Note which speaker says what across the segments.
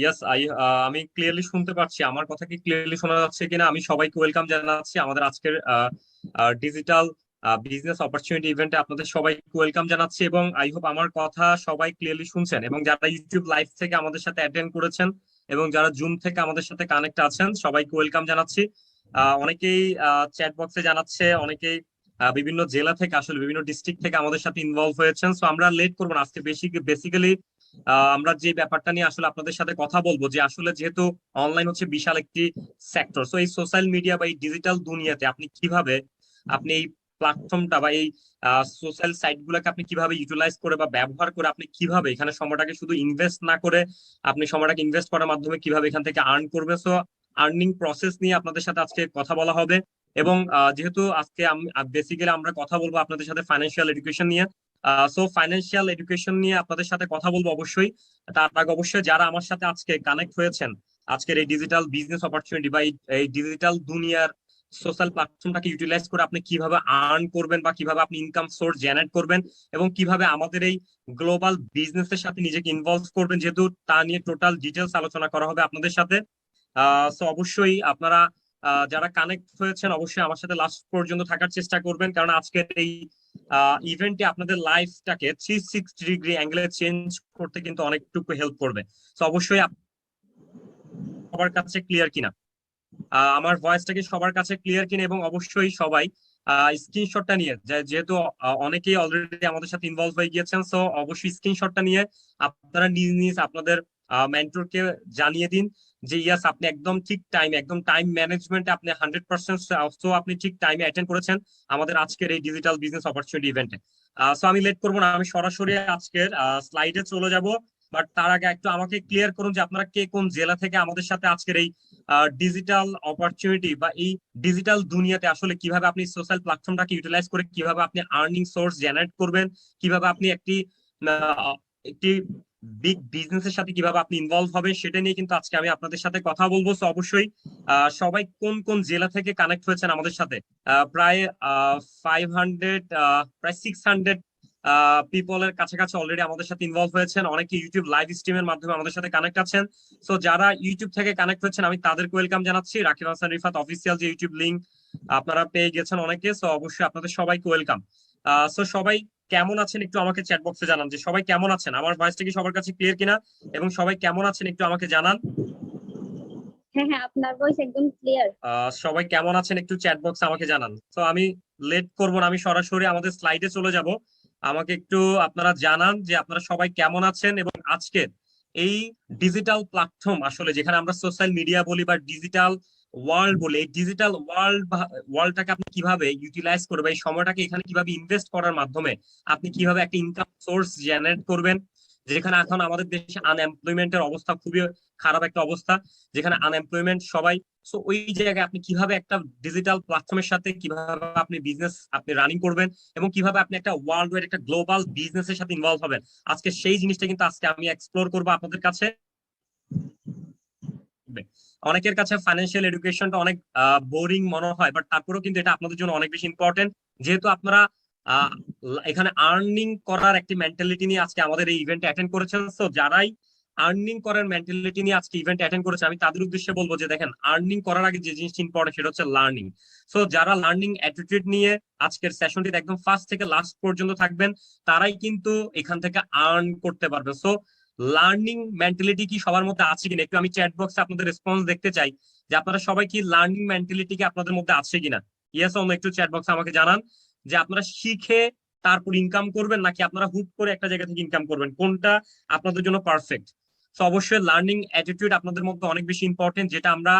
Speaker 1: ইয়াস আমি ক্লিয়ারলি শুনতে পাচ্ছি। আমার কথা কি ক্লিয়ারলি শোনা যাচ্ছে কিনা? আমি সবাইকে ওয়েলকাম জানাচ্ছি আমাদের আজকের ডিজিটাল বিজনেস অপরচুনিটি ইভেন্টে। আপনাদের সবাইকে ওয়েলকাম জানাচ্ছি এবং আই হোপ আমার কথা সবাই ক্লিয়ারলি শুনছেন, এবং যারা ইউটিউব লাইভ থেকে আমাদের সাথে অ্যাটেন্ড করেছেন এবং যারা জুম থেকে আমাদের সাথে কানেক্ট আছেন সবাইকে ওয়েলকাম জানাচ্ছি। অনেকেই চ্যাট বক্সে জানাচ্ছে, অনেকেই বিভিন্ন জেলা থেকে, আসলে বিভিন্ন ডিস্ট্রিক্ট থেকে আমাদের সাথে ইনভলভ হয়েছেন। সো আমরা লেট করবো না, আজকে বেসিক্যালি আমরা যে ব্যাপারটা নিয়ে আসলে আপনাদের সাথে কথা বলবো, যে আসলে যেহেতু অনলাইন হচ্ছে বিশাল একটি সেক্টর, সো এই সোশ্যাল মিডিয়া বা এই ডিজিটাল দুনিয়াতে আপনি কিভাবে আপনি এই প্ল্যাটফর্মটা বা এই সোশ্যাল সাইট গুলোকে আপনি কিভাবে ইউটিলাইজ করে বা ব্যবহার করে আপনি কিভাবে এখানে সময়টাকে শুধু ইনভেস্ট না করে আপনি সময়টাকে ইনভেস্ট করার মাধ্যমে কিভাবে এখান থেকে আর্ন করবে। সো আর্নিং প্রসেস নিয়ে আপনাদের সাথে আজকে কথা বলা হবে। এবং যেহেতু আজকে বেসিক্যালি আমরা কথা বলবো আপনাদের সাথে ফাইন্যান্সিয়াল এডুকেশন নিয়ে। সো ফাইন্যান্সিয়াল এডুকেশন নিয়ে আপনাদের সাথে কথা বলবো অবশ্যই। তার আগে অবশ্যই যারা আমার সাথে আজকে কানেক্ট হয়েছেন আজকের এই ডিজিটাল বিজনেস অপরচুনিটি বা এই ডিজিটাল দুনিয়ার সোশ্যাল প্ল্যাটফর্মটাকে ইউটিলাইজ করে আপনি কিভাবে আর্ন করবেন বা কিভাবে আপনি ইনকাম সোর্স জেনারেট করবেন এবং কিভাবে আমাদের এই গ্লোবাল বিজনেসের সাথে নিজেকে ইনভলভ করবেন, যেহেতু তা নিয়ে টোটাল ডিটেলস আলোচনা করা হবে আপনাদের সাথে। সো অবশ্যই আপনারা যারা কানেক্ট হয়েছেন অবশ্যই আমার সাথে লাস্ট পর্যন্ত থাকার চেষ্টা করবেন, কারণ আজকের এই ইভেন্টে আপনাদের লাইফটাকে 360 ডিগ্রি অ্যাঙ্গেলে চেঞ্জ করতে কিন্তু অনেকটুকু হেল্প করবে। তো অবশ্যই সবার কাছে ক্লিয়ার কিনা, আমার ভয়েসটা কি সবার কাছে ক্লিয়ার কিনা, এবং অবশ্যই সবাই স্ক্রিনশটটা নিয়ে যেহেতু অনেকেই অলরেডি আমাদের সাথে ইনভলভ হয়ে গিয়েছেন, সো অবশ্যই স্ক্রিনশটটা নিয়ে আপনারা নিজ নিজ আপনাদের মেন্টরকে জানিয়ে দিন যে ইয়াস আপনি একদম ঠিক টাইমে, একদম টাইম ম্যানেজমেন্টে আপনি 100% সো আপনি ঠিক টাইমে অ্যাটেন্ড করেছেন আমাদের আজকের এই ডিজিটাল বিজনেস অপরচুনিটি ইভেন্টে। সো আমি লেট করবো না, আমি সরাসরি আজকের স্লাইডে চলে যাব। বাট তার আগে একটু আমাকে ক্লিয়ার করুন যে আপনারা কে কোন জেলা থেকে আমাদের সাথে আজকের এই ডিজিটাল অপরচুনিটি বা এই ডিজিটাল দুনিয়াতে আসলে কিভাবে আপনি সোশ্যাল প্ল্যাটফর্মটাকে ইউটিলাইজ করে কিভাবে আপনি আর্নিং সোর্স জেনারেট করবেন, কিভাবে আপনি আহ, একটি বিগ বিজনেসের সাথে কিভাবে আপনি ইনভলভ হবেন, সেটা নিয়ে কিন্তু আজকে আমি আপনাদের সাথে কথা বলবো। তো অবশ্যই সবাই কোন কোন জেলা থেকে কানেক্ট হয়েছেন আমাদের সাথে? প্রায় 500, প্রায় 600 পিপলের কাছাকাছি অলরেডি আমাদের সাথে ইনভলভ হয়েছেন। অনেকে ইউটিউব লাইভ স্ট্রিমের মাধ্যমে আমাদের সাথে কানেক্ট আছেন। সো যারা ইউটিউব থেকে কানেক্ট হচ্ছেন আমি তাদেরকে ওয়েলকাম জানাচ্ছি। রাকিব হাসান রিফাত অফিসিয়াল যে ইউটিউব লিংক আপনারা পেয়ে গেছেন অনেকে, সো অবশ্যই আপনাদের সবাইকে ওয়েলকাম। সো সবাই কেমন আছেন একটু আমাকে চ্যাট বক্সে জানান যে সবাই কেমন আছেন, আমার ভয়েসটা কি সবার কাছে ক্লিয়ার কিনা, এবং সবাই কেমন আছেন একটু আমাকে জানান।
Speaker 2: হ্যাঁ হ্যাঁ, আপনার ভয়েস একদম ক্লিয়ার।
Speaker 1: সবাই কেমন আছেন একটু চ্যাট বক্সে আমাকে জানান। তো আমি লেট করব না, আমি সরাসরি আমাদের স্লাইডে চলে যাব। আমাকে একটু আপনারা জানান যে আপনারা সবাই কেমন আছেন, এবং আজকের এই ডিজিটাল প্ল্যাটফর্ম আসলে যেখানে আমরা সোশ্যাল মিডিয়া বলি বা ডিজিটাল ওয়ার্ল্ড বলি, এই ডিজিটাল ওয়ার্ল্ডটাকে আপনি কিভাবে ইউটিলাইজ করবেন, এই সময়টাকে এখানে কিভাবে ইনভেস্ট করার মাধ্যমে আপনি কিভাবে একটা ইনকাম সোর্স জেনারেট করবেন, যেখানে এখন আমাদের দেশে আনএমপ্লয়মেন্টের অবস্থা খুবই খারাপ একটা অবস্থা, যেখানে আনএমপ্লয়মেন্ট সবাই। সো ওই জায়গায় আপনি কিভাবে একটা ডিজিটাল প্ল্যাটফর্মের সাথে কিভাবে আপনি বিজনেস আপনি রানিং করবেন এবং কিভাবে আপনি একটা ওয়ার্ল্ড ওয়াইড একটা গ্লোবাল বিজনেসের সাথে ইনভলভ হবেন, আজকে সেই জিনিসটা কিন্তু আজকে আমি এক্সপ্লোর করবো আপনাদের কাছে। অনেকের কাছে ফাইন্যান্সিয়াল এডুকেশনটা অনেক বোরিং মনে হয়, বাট তারপরেও কিন্তু এটা আপনাদের জন্য অনেক বেশি ইম্পর্টেন্ট, যেহেতু আপনারা আহ, এখানে আর্নিং করার একটি মেন্টালিটি নিয়ে আজকে আমাদের এই ইভেন্টে অ্যাটেন্ড করেছেন। তো যারাই আর্নিং করার মেন্টালিটি নিয়ে আজকে ইভেন্ট অ্যাটেন্ড করেছে আমি তাদের উদ্দেশ্যে বলবো যে দেখেন, আর্নিং করার আগে যে জিনিসটা ইম্পর্টেন্ট সেটা হচ্ছে লার্নিং। সো যারা লার্নিং অ্যাটিটিউড নিয়ে আজকের সেশনটিতে একদম ফার্স্ট থেকে লাস্ট পর্যন্ত থাকবেন তারাই কিন্তু এখান থেকে আর্ন করতে পারবে। সো লার্নিং মেন্টালিটি কি সবার মধ্যে আছে কিনা একটু আমি চ্যাট বক্সে আপনাদের রেসপন্স দেখতে চাই যে আপনারা সবাই কি লার্নিং মেন্টালিটি কি আপনাদের মধ্যে আছে কিনা। ইয়েস অন্য একটু চ্যাট বক্সে আমাকে জানান যে আপনারা শিখে তারপর ইনকাম করবেন নাকি আপনারা হুট করে একটা জায়গা থেকে ইনকাম করবেন, কোনটা আপনাদের জন্য পারফেক্ট। তো অবশ্যই লার্নিং অ্যাটিটিউড আপনাদের মধ্যে অনেক বেশি ইম্পর্টেন্ট, যেটা আমরা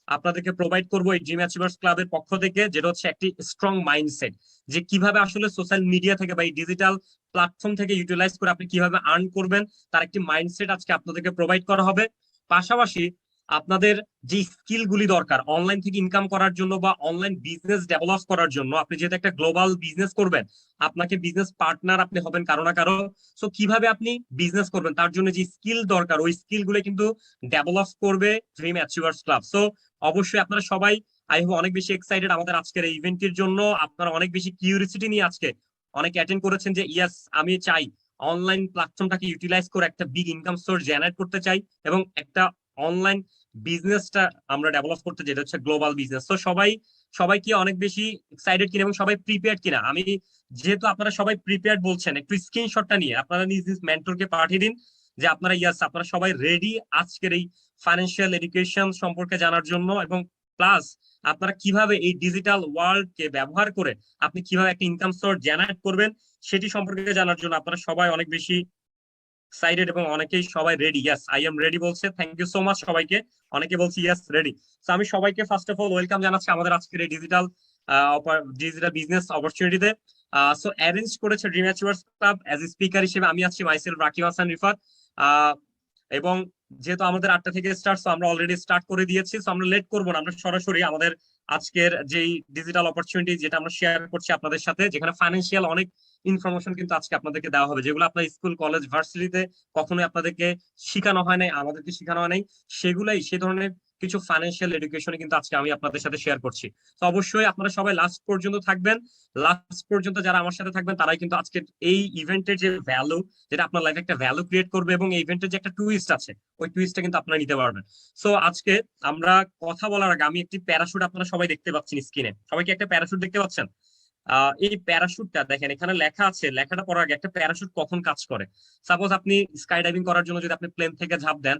Speaker 1: আপনাদেরকে প্রোভাইড করবো এই ড্রিম অ্যাচিভার্স ক্লাবের পক্ষ থেকে, যেটা হচ্ছে একটি স্ট্রং মাইন্ডসেট, যে কিভাবে আসলে সোশ্যাল মিডিয়া থেকে বা এই ডিজিটাল প্ল্যাটফর্ম থেকে ইউটিলাইজ করে আপনি কিভাবে আর্ন করবেন তার একটি মাইন্ডসেট আজকে আপনাদেরকে প্রোভাইড করা হবে। পাশাপাশি আপনাদের যে স্কিল গুলি দরকার অনলাইন থেকে ইনকাম করার জন্য বা অনলাইন বিজনেস ডেভেলপ করার জন্য, আপনি যেহেতু একটা গ্লোবাল বিজনেস করবেন আপনাকে বিজনেস পার্টনার আপনি হবেন কারো না কারো। সো কিভাবে আপনি বিজনেস করবেন তার জন্য যে স্কিল দরকার ওই স্কিল গুলো কিন্তু ডেভেলপ করবে ড্রিম অ্যাচিভার্স ক্লাব। সো অবশ্যই আপনারা সবাই আই হোপ অনেক বেশি এক্সাইটেড আমাদের আজকের এই ইভেন্টের জন্য, আপনারা অনেক বেশি কিউরিসিটি নিয়ে আজকে অনেকে অ্যাটেন্ড করেছেন যে ইয়াস আমি চাই অনলাইন প্ল্যাটফর্মটাকে ইউটিলাইজ করে একটা বিগ ইনকাম সোর্স জেনারেট করতে চাই এবং একটা অনলাইন বিজনেসটা আমরা ডেভেলপ করতে, যেটা হচ্ছে গ্লোবাল বিজনেস। তো সবাই কি অনেক বেশি এক্সাইটেড কিনা এবং সবাই প্রিপেয়ার্ড কিনা? আমি যেহেতু আপনারা সবাই প্রিপেয়ার্ড বলছেন, একটু স্ক্রিনশটটা নিয়ে আপনারা নিজ নিজ মেন্টরকে পাঠিয়ে দিন যে আপনারা আপনারা সবাই রেডি আজকের এই ফাইন্যান্সিয়াল এডুকেশন সম্পর্কে জানার জন্য, এবং প্লাস আপনারা কিভাবে এই ডিজিটাল ওয়ার্ল্ড কে ব্যবহার করে আপনি কিভাবে একটা ইনকাম সোর্স জেনারেট করবেন সেটি সম্পর্কে জানার জন্য আপনারা সবাই অনেক বেশি এক্সাইটেড এবং অনেকেই সবাই ready. Yes, I am ready বলছে। থ্যাংক ইউ সো মাচ সবাইকে, অনেকে বলছি ইয়েস রেডি। তো আমি সবাইকে ফার্স্ট অফ অল ওয়েলকাম জানাচ্ছি আমাদের আজকের এই ডিজিটাল বিজনেস অপরচুনিটিতে। সো অ্যারেঞ্জ করেছে dream achievers club. As a speaker হিসেবে আমি আছি মাইসেলফ রাকিব হাসান রিফাত। এবং যেহেতু আমাদের 8টা থেকে স্টার্ট, সো আমরা অলরেডি স্টার্ট করে দিয়েছি। সো আমরা লেট করবো না, আমরা সরাসরি আমাদের আজকের যেই ডিজিটাল অপরচুনিটি যেটা আমরা শেয়ার করছি আপনাদের সাথে, যেখানে ফাইন্যান্সিয়াল অনেক ইনফরমেশন কিন্তু আজকে আপনাদেরকে দেওয়া হবে, যেগুলো আপনার স্কুল কলেজ ভার্সিটিতে কখনোই আপনাদেরকে শেখানো হয় নাই, আমাদেরকে শেখানো হয় নাই। সেগুলাই সে ধরনের কিছু ফাইন্যান্সিয়াল এডুকেশনে কিন্তু আজকে আমি আপনাদের সাথে শেয়ার করছি। তো অবশ্যই আপনারা সবাই লাস্ট পর্যন্ত থাকবেন। লাস্ট পর্যন্ত যারা আমার সাথে থাকবেন তারাই কিন্তু আজকে এই ইভেন্টের যে ভ্যালু, যেটা আপনার লাইফে একটা ভ্যালু ক্রিয়েট করবে, এবং এই ইভেন্টের যে একটা টুইস্ট আছে ওই টুইস্টটা কিন্তু আপনারা নিতে পারবেন। সো আজকে আমরা কথা বলার আগে আমি একটি প্যারাশুট আপনারা সবাই দেখতে পাচ্ছেন স্ক্রিনে। সবাই কি একটা প্যারাশুট দেখতে পাচ্ছেন? এই প্যারাশুটটা দেখেন, এখানে লেখা আছে, লেখাটা পড়ার আগে একটা প্যারাশুট কখন কাজ করে। সাপোজ আপনি স্কাই ডাইভিং করার জন্য যদি আপনি প্লেন থেকে ঝাঁপ দেন,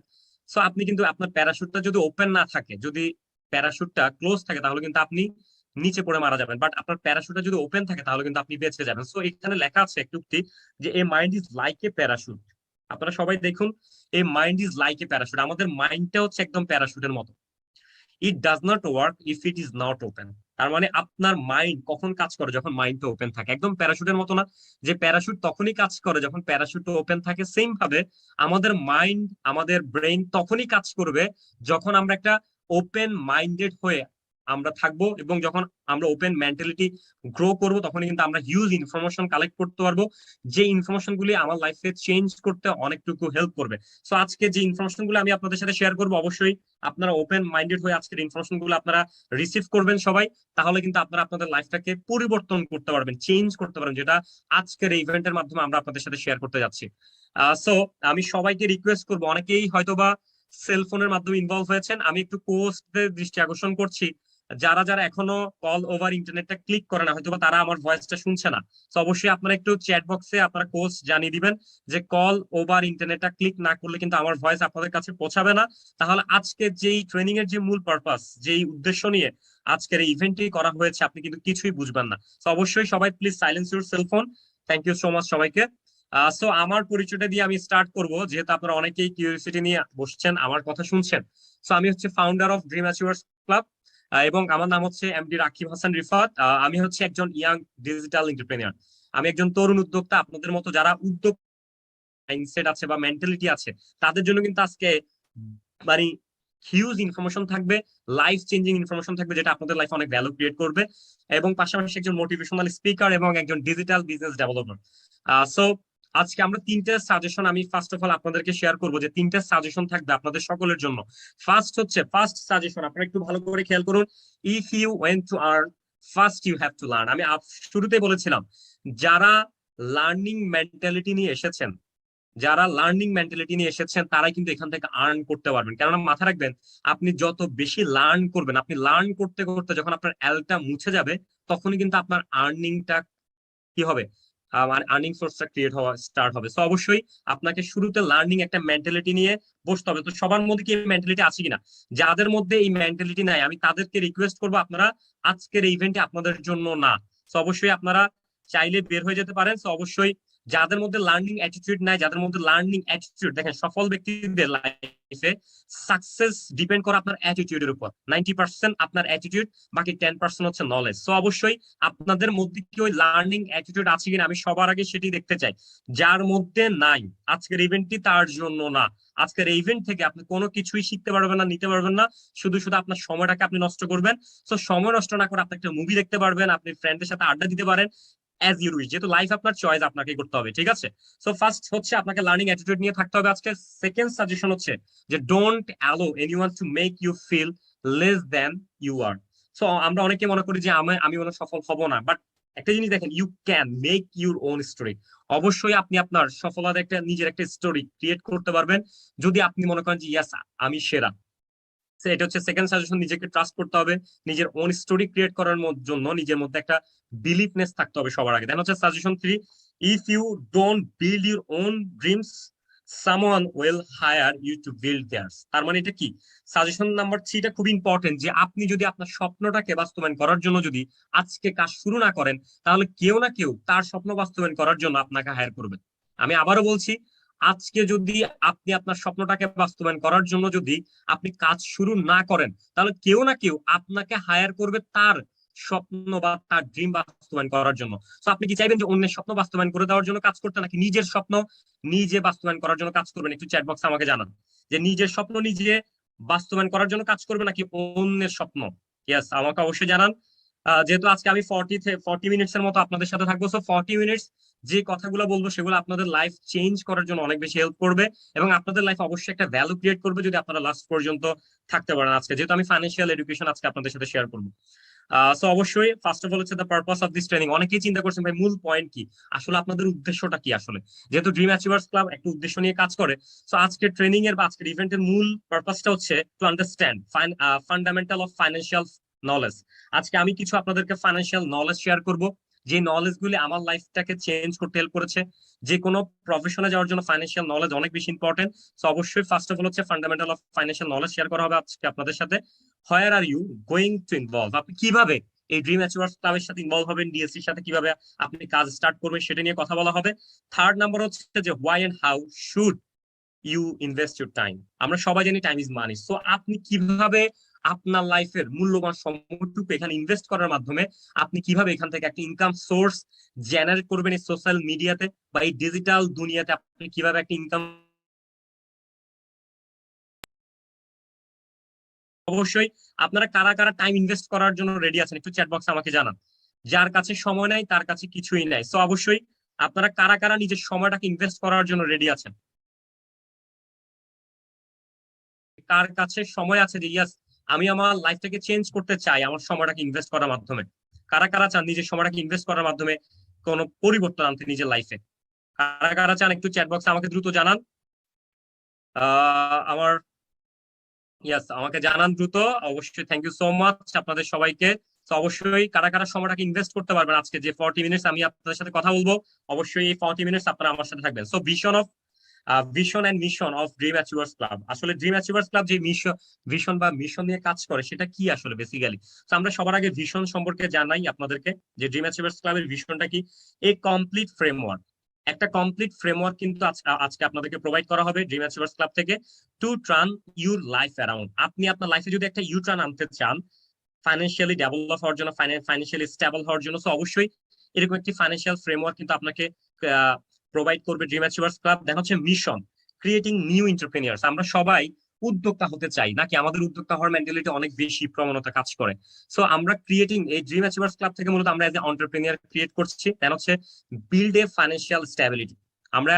Speaker 1: সো আপনি কিন্তু আপনার প্যারাশুটটা যদি ওপেন না থাকে, যদি প্যারাশুটটা ক্লোজ থাকে, তাহলে কিন্তু আপনি নিচে পড়ে মারা যাবেন। বাট আপনার প্যারাশুটটা যদি ওপেন থাকে তাহলে কিন্তু আপনি বেঁচে যাবেন। সো এখানে লেখা আছে একটু যে a mind is like a parachute. আপনারা সবাই দেখুন, a mind is like a parachute. আমাদের মাইন্ডটা হচ্ছে একদম প্যারাশুটের মতো। It does not work if it is not open. তার মানে আপনার মাইন্ড কখন কাজ করে? যখন মাইন্ডটা ওপেন থাকে। একদম প্যারাশুটের মতো না, যে প্যারাশুট তখনই কাজ করে যখন প্যারাশুট ওপেন থাকে, সেম ভাবে আমাদের মাইন্ড, আমাদের ব্রেইন তখনই কাজ করবে যখন আমরা একটা ওপেন মাইন্ডেড হয়ে আমরা থাকবো, এবং যখন আমরা ওপেন মেন্টালিটি গ্রো করবো তখনই কিন্তু আমরা হিউজ ইনফরমেশন কালেক্ট করতে পারবো, যে ইনফরমেশন গুলি আমার লাইফে চেঞ্জ করতে অনেকটুকু হেল্প করবে। সো আজকে যে ইনফরমেশন গুলো আমি আপনাদের সাথে শেয়ার করবো, অবশ্যই আপনারা ওপেন মাইন্ডেড হয়ে আজকের ইনফরমেশন গুলো আপনারা রিসিভ করবেন সবাই। তাহলে কিন্তু আপনারা আপনাদের লাইফটাকে পরিবর্তন করতে পারবেন, চেঞ্জ করতে পারবেন, যেটা আজকের এই ইভেন্টের মাধ্যমে আমরা আপনাদের সাথে শেয়ার করতে যাচ্ছি। সো আমি সবাইকে রিকোয়েস্ট করবো, অনেকেই হয়তোবা সেলফোনের মাধ্যমে ইনভলভ হয়েছেন, আমি একটু পোস্টদের দৃষ্টি আকর্ষণ করছি। যারা যারা এখনো কল ওভার ইন্টারনেটটা ক্লিক করে না, হয়তোবা তারা আমার ভয়েসটা শুনছে না। তো অবশ্যই আপনারা একটু চ্যাট বক্সে আপনারা কোর্স জানিয়ে দিবেন যে কল ওভার ইন্টারনেটটা ক্লিক না করলে কিন্তু আমার ভয়েস আপনাদের কাছে পৌঁছাবে না। তাহলে আজকে যেই ট্রেনিং এর যে মূল পারপাস, যেই উদ্দেশ্য নিয়ে আজকের এই ইভেন্টটি করা হয়েছে, আপনি কিন্তু কিছুই বুঝবেন না। তো অবশ্যই সবাই please silence your cellphone. Thank you so much সবাইকে। সো আমার পরিচয়টা দিয়ে আমি স্টার্ট করব, যেহেতু আপনারা অনেকেই কিউরিওসিটি নিয়ে বসছেন, আমার কথা শুনছেন। সো আমি হচ্ছে founder of dream achievers club, এবং আমার নাম হচ্ছে এমডি রাকিব হাসান রিফাত। আমি হচ্ছে একজন ইয়াং ডিজিটাল এন্টারপ্রেনিয়র। আমি একজন তরুণ উদ্যোক্তা। আপনাদের মতো যারা উদ্যোগ মাইন্ডসেট আছে বা মেন্টালিটি আছে, তাদের জন্য কিন্তু আজকে মানে হিউজ ইনফরমেশন থাকবে, লাইফ চেঞ্জিং ইনফরমেশন থাকবে, যেটা আপনাদের লাইফে অনেক ভ্যালু ক্রিয়েট করবে। এবং পাশাপাশি একজন মোটিভেশনাল স্পিকার এবং একজন ডিজিটাল বিজনেস ডেভেলপার। সো আজকে আমরা 3টে সাজেশন আমি ফার্স্ট অফ অল আপনাদেরকে শেয়ার করবো, যে 3টে সাজেশন থাকবে আপনাদের সকলের জন্য। ফার্স্ট সাজেশন, আপনারা একটু ভালো করে খেয়াল করুন। If you went to earn, first you have to learn. আমি শুরুতে বলেছিলাম, যারা লার্নিং মেন্টালিটি নিয়ে এসেছেন, তারাই কিন্তু এখান থেকে আর্ন করতে পারবেন। কেননা মাথা রাখবেন, আপনি যত বেশি লার্ন করবেন, আপনি লার্ন করতে করতে যখন আপনার এলটা মুছে যাবে, তখনই কিন্তু আপনার আর্নিংটা কি হবে, আর্নিং সোর্সটা ক্রিয়েট হওয়া স্টার্ট হবে। তো অবশ্যই আপনাকে শুরুতে লার্নিং একটা মেন্টালিটি নিয়ে বসতে হবে। তো সবার মধ্যে কি মেন্টালিটি আছে কিনা? যাদের মধ্যে এই মেন্টালিটি নাই, আমি তাদেরকে রিকোয়েস্ট করবো, আপনারা আজকের এই ইভেন্টে আপনাদের জন্য না। তো অবশ্যই আপনারা চাইলে বের হয়ে যেতে পারেন। তো অবশ্যই যাদের মধ্যে লার্নিং অ্যাটিটিউড নাই, যাদের মধ্যে লার্নিং অ্যাটিটিউড, দেখেন সফল ব্যক্তিদের লাইফে সাকসেস ডিপেন্ড করে আপনার অ্যাটিটিউডের উপর। 90% আপনার অ্যাটিটিউড, বাকি 10% হচ্ছে নলেজ। সো অবশ্যই আপনাদের মধ্যে কি ওই লার্নিং অ্যাটিটিউড আছে কিনা, আমি সবার আগে সেটি দেখতে চাই। যার মধ্যে নাই, আজকের ইভেন্টটি তার জন্য না। আজকের ইভেন্ট থেকে আপনি কোনো কিছুই শিখতে পারবেন না, নিতে পারবেন না, শুধু শুধু আপনার সময়টাকে আপনি নষ্ট করবেন। তো সময় নষ্ট না করে আপনি একটা মুভি দেখতে পারবেন, আপনি ফ্রেন্ডের সাথে আড্ডা দিতে পারেন, অ্যাজ ইউ উইশ। যেহেতু লাইফ আপনার চয়েস, আপনাকে করতে হবে, ঠিক আছে? সো ফার্স্ট হচ্ছে আপনাকে লার্নিং অ্যাটিটিউড নিয়ে থাকতে হবে আজকে। সেকেন্ড সাজেশন হচ্ছে যে don't allow anyone to make you feel less than you are. So আমরা অনেকে মনে করি যে আমি মনে সফল হব না, বাট একটা জিনিস দেখেন, you can make your own story. অবশ্যই আপনি আপনার সফলতার একটা নিজের একটা স্টোরি ক্রিয়েট করতে পারবেন যদি আপনি মনে করেন যে ইয়াস আমি সেরা। এটা হচ্ছে সেকেন্ড সাজেশন, নিজেকে ট্রাস্ট করতে হবে, নিজের ওন স্টোরি ক্রিয়েট করার জন্য নিজের মধ্যে একটা বিলিভনেস থাকতে হবে সবার আগে। দেন হচ্ছে suggestion 3, if you don't build your own dreams someone will hire you to build theirs. তার মানে এটা কি, সাজেশন নাম্বার 3টা খুব ইম্পর্টেন্ট, যে আপনি যদি আপনার স্বপ্নটাকে বাস্তবায়ন করার জন্য যদি আজকে কাজ শুরু না করেন, তাহলে কেউ না কেউ তার স্বপ্ন বাস্তবায়ন করার জন্য আপনাকে হায়ার করবে। আমি আবারও বলছি, আজকে যদি আপনি আপনার স্বপ্নটাকে বাস্তবায়ন করার জন্য যদি আপনি কাজ শুরু না করেন, তাহলে কেউ না কেউ আপনাকে হায়ার করবে তার স্বপ্ন বা তার ড্রিম বাস্তবায়ন করার জন্য। তো আপনি কি চাইবেন যে অন্যের স্বপ্ন বাস্তবায়ন করে দেওয়ার জন্য কাজ করতে, নাকি নিজের স্বপ্ন নিজে বাস্তবায়ন করার জন্য কাজ করবেন? একটু চ্যাট বক্সে আমাকে জানান যে নিজের স্বপ্ন নিজে বাস্তবায়ন করার জন্য কাজ করবে নাকি অন্যের স্বপ্ন। ইয়েস, আমাকে অবশ্যই জানান। যেহেতু আজকে আমি 40 মিনিটস এর মতো আপনাদের সাথে থাকবো, সো 40 মিনিটস যে কথাগুলো বলবো সেগুলো আপনাদের লাইফ চেঞ্জ করার জন্য অনেক বেশি হেল্প করবে, এবং আপনাদের লাইফ অবশ্যই একটা ভ্যালু ক্রিয়েট করবে যদি আপনারা লাস্ট পর্যন্ত থাকতে পারেন। আজকে যেহেতু আমি ফাইন্যান্সিয়াল এডুকেশন আজকে আপনাদের সাথে শেয়ার করবো, সো অবশ্যই ফার্স্ট অফ অল হচ্ছে the purpose of this training. অনেকেই চিন্তা করছেন ভাই মূল পয়েন্ট কি, আসলে আপনাদের উদ্দেশ্যটা কি আসলে। যেহেতু ড্রিম অ্যাচিভার্স ক্লাব একটা উদ্দেশ্য নিয়ে কাজ করে, সো আজকের ট্রেনিং এর বা আজকের ইভেন্টের মূল পারপাসটা হচ্ছে to understand fundamental of financial knowledge. আজকে আমি কিছু আপনাদেরকে ফাইন্যান্সিয়াল নলেজ শেয়ার করব, যে নলেজ গুলি আমার লাইফটাকে চেঞ্জ করতে হেল্প করেছে। যে কোনো প্রফেশনে যাওয়ার জন্য ফাইন্যান্সিয়াল নলেজ অনেক বেশি ইম্পর্টেন্ট। সো অবশ্যই ফার্স্ট অফ অল হচ্ছে fundamental of financial knowledge share করা হবে আজকে আপনাদের সাথে। Where are you going to involve, আপনি কিভাবে এই ড্রিম অ্যাচিভার্স ক্লাবের সাথে ইনভলভ হবেন, ডিএসসির সাথে কিভাবে আপনি কাজ স্টার্ট করবেন সেটা নিয়ে কথা বলা হবে। থার্ড নাম্বার হচ্ছে যে why and how should you invest your time. আমরা সবাই জানি টাইম ইজ মানি, সো আপনি কিভাবে আপনার লাইফের মূল্যবান সময়টুকু এখানে ইনভেস্ট করার মাধ্যমে আপনি কিভাবে এখান থেকে একটা ইনকাম সোর্স জেনারেট করবেন এই সোশ্যাল মিডিয়াতে বা এই ডিজিটাল দুনিয়াতে, আপনি কিভাবে একটা ইনকাম। অবশ্যই আপনারা কারা কারা টাইম ইনভেস্ট করার জন্য রেডি আছেন একটু চ্যাট বক্সে আমাকে জানান। যার কাছে সময় নাই তার কাছে কিছুই নাই, সো অবশ্যই আপনারা কারা কারা নিজের সময়টাকে ইনভেস্ট করার জন্য রেডি আছেন, কার কাছে সময় আছে যে ইয়াস আমি আমার লাইফটাকে চেঞ্জ করতে চাই আমার সময়টাকে ইনভেস্ট করার মাধ্যমে। কারা কারা চান নিজের সময়টাকে ইনভেস্ট করার মাধ্যমে কোনো পরিবর্তন আনতে নিজের লাইফে? কারা কারা চান একটু চ্যাট বক্সে আমাকে দ্রুত জানান। আমার ইয়াস, আমাকে জানান দ্রুত। অবশ্যই থ্যাংক ইউ সো মাচ আপনাদের সবাইকে। তো অবশ্যই কারা কারা সময়টাকে ইনভেস্ট করতে পারবেন আজকে যে 40 মিনিটস আমি আপনাদের সাথে কথা বলবো, অবশ্যই এই 40 মিনিটস আপনারা আমার সাথে থাকবেন। So vision and mission of dream achievers club. আসলে ড্রিম অ্যাচিভার্স ক্লাব যে ভিশন বা মিশন নিয়ে কাজ করে সেটা কি আসলে বেসিক্যালি। তো আমরা সবার আগে ভিশন সম্পর্কে জানাই আপনাদেরকে, যে ড্রিম অ্যাচিভার্স ক্লাবের ভিশনটা কি। এ কমপ্লিট ফ্রেমওয়ার্ক, একটা কমপ্লিট ফ্রেমওয়ার্ক কিন্তু আজকে আপনাদেরকে প্রোভাইড করা হবে ড্রিম অ্যাচিভার্স ক্লাব থেকে, to turn your life around. আপনি আপনার লাইফে যদি একটা ইউ টার্ন আনতে চান, ফাইন্যান্সিয়ালি ডেভেলপ হওয়ার জন্য, ফাইন্যান্সিয়ালি স্টেবল হওয়ার জন্য, তো অবশ্যই এরকম একটি ফাইন্যান্সিয়াল ফ্রেমওয়ার্ক কিন্তু আপনাকে প্রোভাইড করবে ড্রিম অ্যাচিভার্স ক্লাব। দেখা হচ্ছে মিশন, ক্রিয়েটিং নিউ এন্টারপ্রেনিয়ার্স। আমরা সবাই উদ্যোক্তা হতে চাই, নাকি আমাদের উদ্যোক্তা হওয়ার মেন্টালিটি অনেক বেশি প্রবণতা কাজ করে। সো আমরা ক্রিয়েটিং এই ড্রিম অ্যাচিভার্স ক্লাব থেকে মূলত আমরা এজ এ এন্টারপ্রেনিয়ার ক্রিয়েট করছি। দেন হচ্ছে বিল্ড এ ফাইন্যান্সিয়াল স্টেবিলিটি। আমরা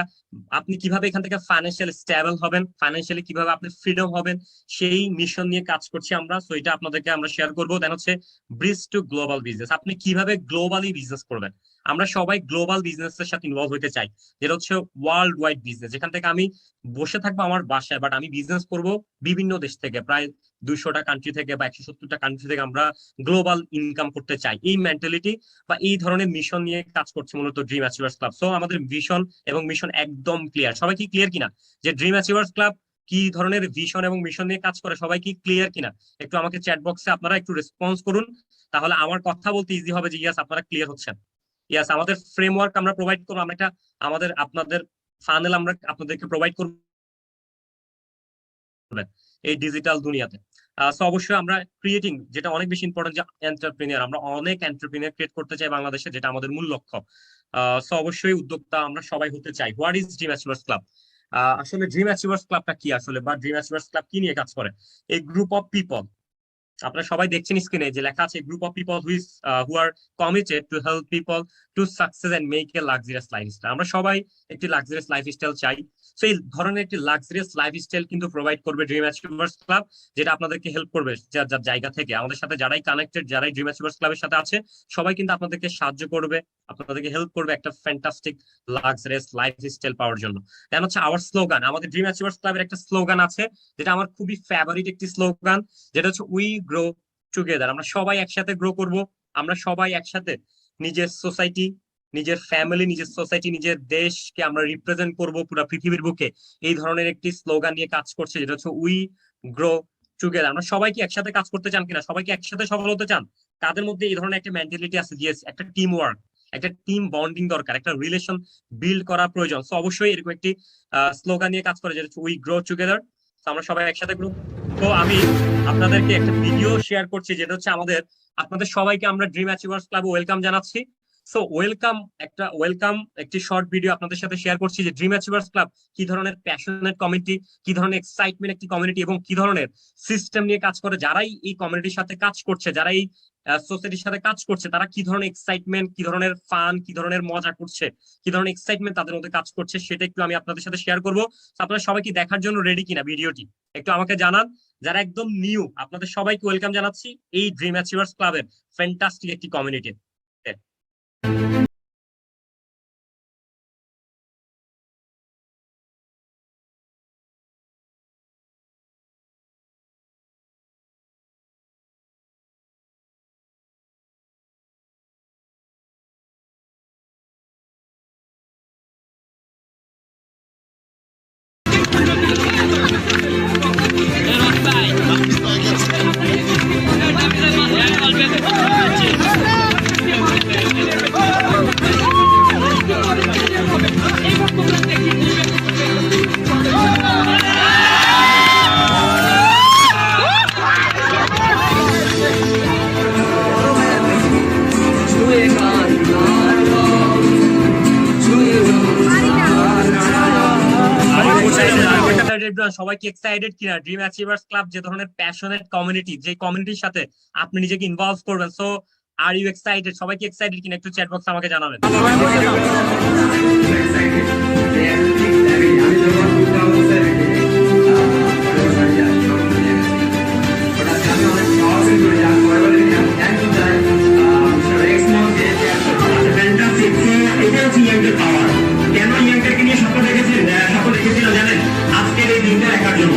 Speaker 1: আপনি কিভাবে এখান থেকে ফাইন্যান্সিয়াল স্টেবল হবেন, ফাইন্যান্সিয়ালি কিভাবে আপনি ফ্রিডম হবেন, সেই মিশন নিয়ে কাজ করছি আমরা। সো এটা আপনাদেরকে আমরা শেয়ার করবো। দেন হচ্ছে ব্রিজ টু গ্লোবাল বিজনেস, আপনি কিভাবে গ্লোবালি বিজনেস করবেন। আমরা সবাই গ্লোবাল বিজনেস এর সাথে ইনভলভ হতে চাই, যেটা হচ্ছে ওয়ার্ল্ড ওয়াইড বিজনেস, যেখান থেকে আমি বসে থাকবো আমার বাসায়, বাট আমি বিজনেস করব বিভিন্ন দেশ থেকে, প্রায় 200টা কান্ট্রি থেকে বা 170টা কান্ট্রি থেকে আমরা গ্লোবাল ইনকাম করতে চাই। এই মেন্টালিটি বা এই ধরনের মিশন নিয়ে কাজ করছে মূলত ড্রিম অ্যাচিভার্স ক্লাব। সো আমাদের ভিশন এবং মিশন একদম ক্লিয়ার। সবাই কি ক্লিয়ার কিনা যে ড্রিম অ্যাচিভার্স ক্লাব কি ধরনের ভিশন এবং মিশন নিয়ে কাজ করে? সবাই কি ক্লিয়ার কিনা? একটু আমাকে চ্যাট বক্সে আপনারা একটু রেসপন্স করুন, তাহলে আমার কথা বলতে ইজি হবে যে ইয়াস আপনারা ক্লিয়ার হচ্ছেন। ইয়াস, আমাদের ফ্রেমওয়ার্ক আমরা প্রোভাইড করবো, আমরা একটা আপনাদের ফানেল আমরা আপনাদেরকে প্রোভাইড করবো এই ডিজিটাল দুনিয়াতে। সো অবশ্যই আমরা ক্রিয়েটিং, যেটা অনেক বেশি ইম্পর্টেন্ট, যে এন্টারপ্রেনিয়ার, আমরা অনেক এন্টারপ্রেনিয়ার ক্রিয়েট করতে চাই বাংলাদেশে, যেটা আমাদের মূল লক্ষ্য। সো অবশ্যই উদ্যোক্তা আমরা সবাই হতে চাই। What is dream achievers club? আসলে ড্রিম অ্যাচিভার্স ক্লাবটা কি আসলে, বা ড্রিম অ্যাচিভার্স ক্লাব কি নিয়ে কাজ করে? এই গ্রুপ অফ পিপল আপনারা সবাই দেখছেন স্ক্রিনে যে লেখা আছে group of people who are committed to help people to success and make a luxurious lifestyle. আমরা সবাই একটি লাক্সারিয়াস লাইফস্টাইল চাই। তো এই ধরনের একটি লাক্সারিয়াস লাইফস্টাইল কিন্তু প্রোভাইড করবে ড্রিম অ্যাচিভার্স ক্লাব, যেটা আপনাদেরকে হেল্প করবে যার যার জায়গা থেকে। আমাদের সাথে যারাই কানেক্টেড, যারাই ড্রিম অ্যাচিভার্স ক্লাবের সাথে আছে, সবাই কিন্তু আপনাদেরকে সাহায্য করবে, আপনাদেরকে হেল্প করবে একটা ফ্যান্টাস্টিক লাক্সারিয়াস লাইফস্টাইল পাওয়ার জন্য। দেন হচ্ছে আওয়ার স্লোগান, আমাদের ড্রিম অ্যাচিভার্স ক্লাবের একটা স্লোগান আছে যেটা আমার খুবই ফেভারিট একটি স্লোগান, যেটা হচ্ছে উই গ্রো টুগেদার। আমরা সবাই একসাথে গ্রো করব, আমরা সবাই একসাথে নিজের সোসাইটি, নিজের ফ্যামিলি, নিজের সোসাইটি, নিজের দেশকে আমরা রিপ্রেজেন্ট করব পুরো পৃথিবীর বুকে। এই ধরনের একটি স্লোগান নিয়ে কাজ করছে, যেটা হচ্ছে উই গ্রো টুগেদার। আমরা সবাই কি একসাথে কাজ করতে চান কিনা? সবাইকে একসাথে সফল হতে চান? তাদের মধ্যে এই ধরনের একটা মেন্টালিটি আছে যে একটা টিম ওয়ার্ক, একটা টিম বন্ডিং দরকার, একটা রিলেশন বিল্ড করা প্রয়োজন। তো অবশ্যই এরকম একটি স্লোগান নিয়ে কাজ করে, যেটা হচ্ছে উই গ্রো টুগেদার। আমরা সবাই একসাথে গ্রো। তো আমি আপনাদেরকে একটা ভিডিও শেয়ার করছি, যেটা হচ্ছে আপনাদের সবাইকে আমরা ড্রিম অ্যাচিভার্স ক্লাবে ওয়েলকাম জানাচ্ছি। সো ওয়েলকাম একটি শর্ট ভিডিও আপনাদের সাথে শেয়ার করছি যে ড্রিম অ্যাচিভার্স ক্লাব কি ধরনের প্যাশনেট কমিউনিটি, কি ধরনের এক্সাইটমেন্ট একটি কমিউনিটি, এবং কি ধরনের সিস্টেম নিয়ে কাজ করে। যারাই এই কমিউনিটির সাথে কাজ করছে, যারা এই সোসাইটির সাথে কাজ করছে, তারা কি ধরনের এক্সাইটমেন্ট, কি ধরনের ফান, কি ধরনের মজা করছে, কি ধরনের এক্সাইটমেন্ট তাদের মধ্যে কাজ করছে, সেটা একটু আমি আপনাদের সাথে শেয়ার করবো। আপনারা সবাই কি দেখার জন্য রেডি কিনা ভিডিওটি একটু আমাকে জানান। যারা একদম নিউ, আপনাদের সবাইকে ওয়েলকাম জানাচ্ছি এই ড্রিম অ্যাচিভার্স ক্লাবের ফ্যান্টাস্টিক একটি কমিউনিটি। সবাই কি এক্সাইটেড কিনা ড্রিম অ্যাচিভার্স ক্লাব যে ধরনের প্যাশনেট কমিউনিটি, যে কমিউনিটির সাথে আপনি নিজেকে ইনভলভ করবেন? So are you excited? সবাই কি এক্সাইটেড কিনা একটু চ্যাট বক্সে আমাকে জানাবেন। কেন ইয়াংদেরকে নিয়ে স্বপ্ন দেখেছিলাম জানেন? আজকের এই দিনটা দেখার জন্য,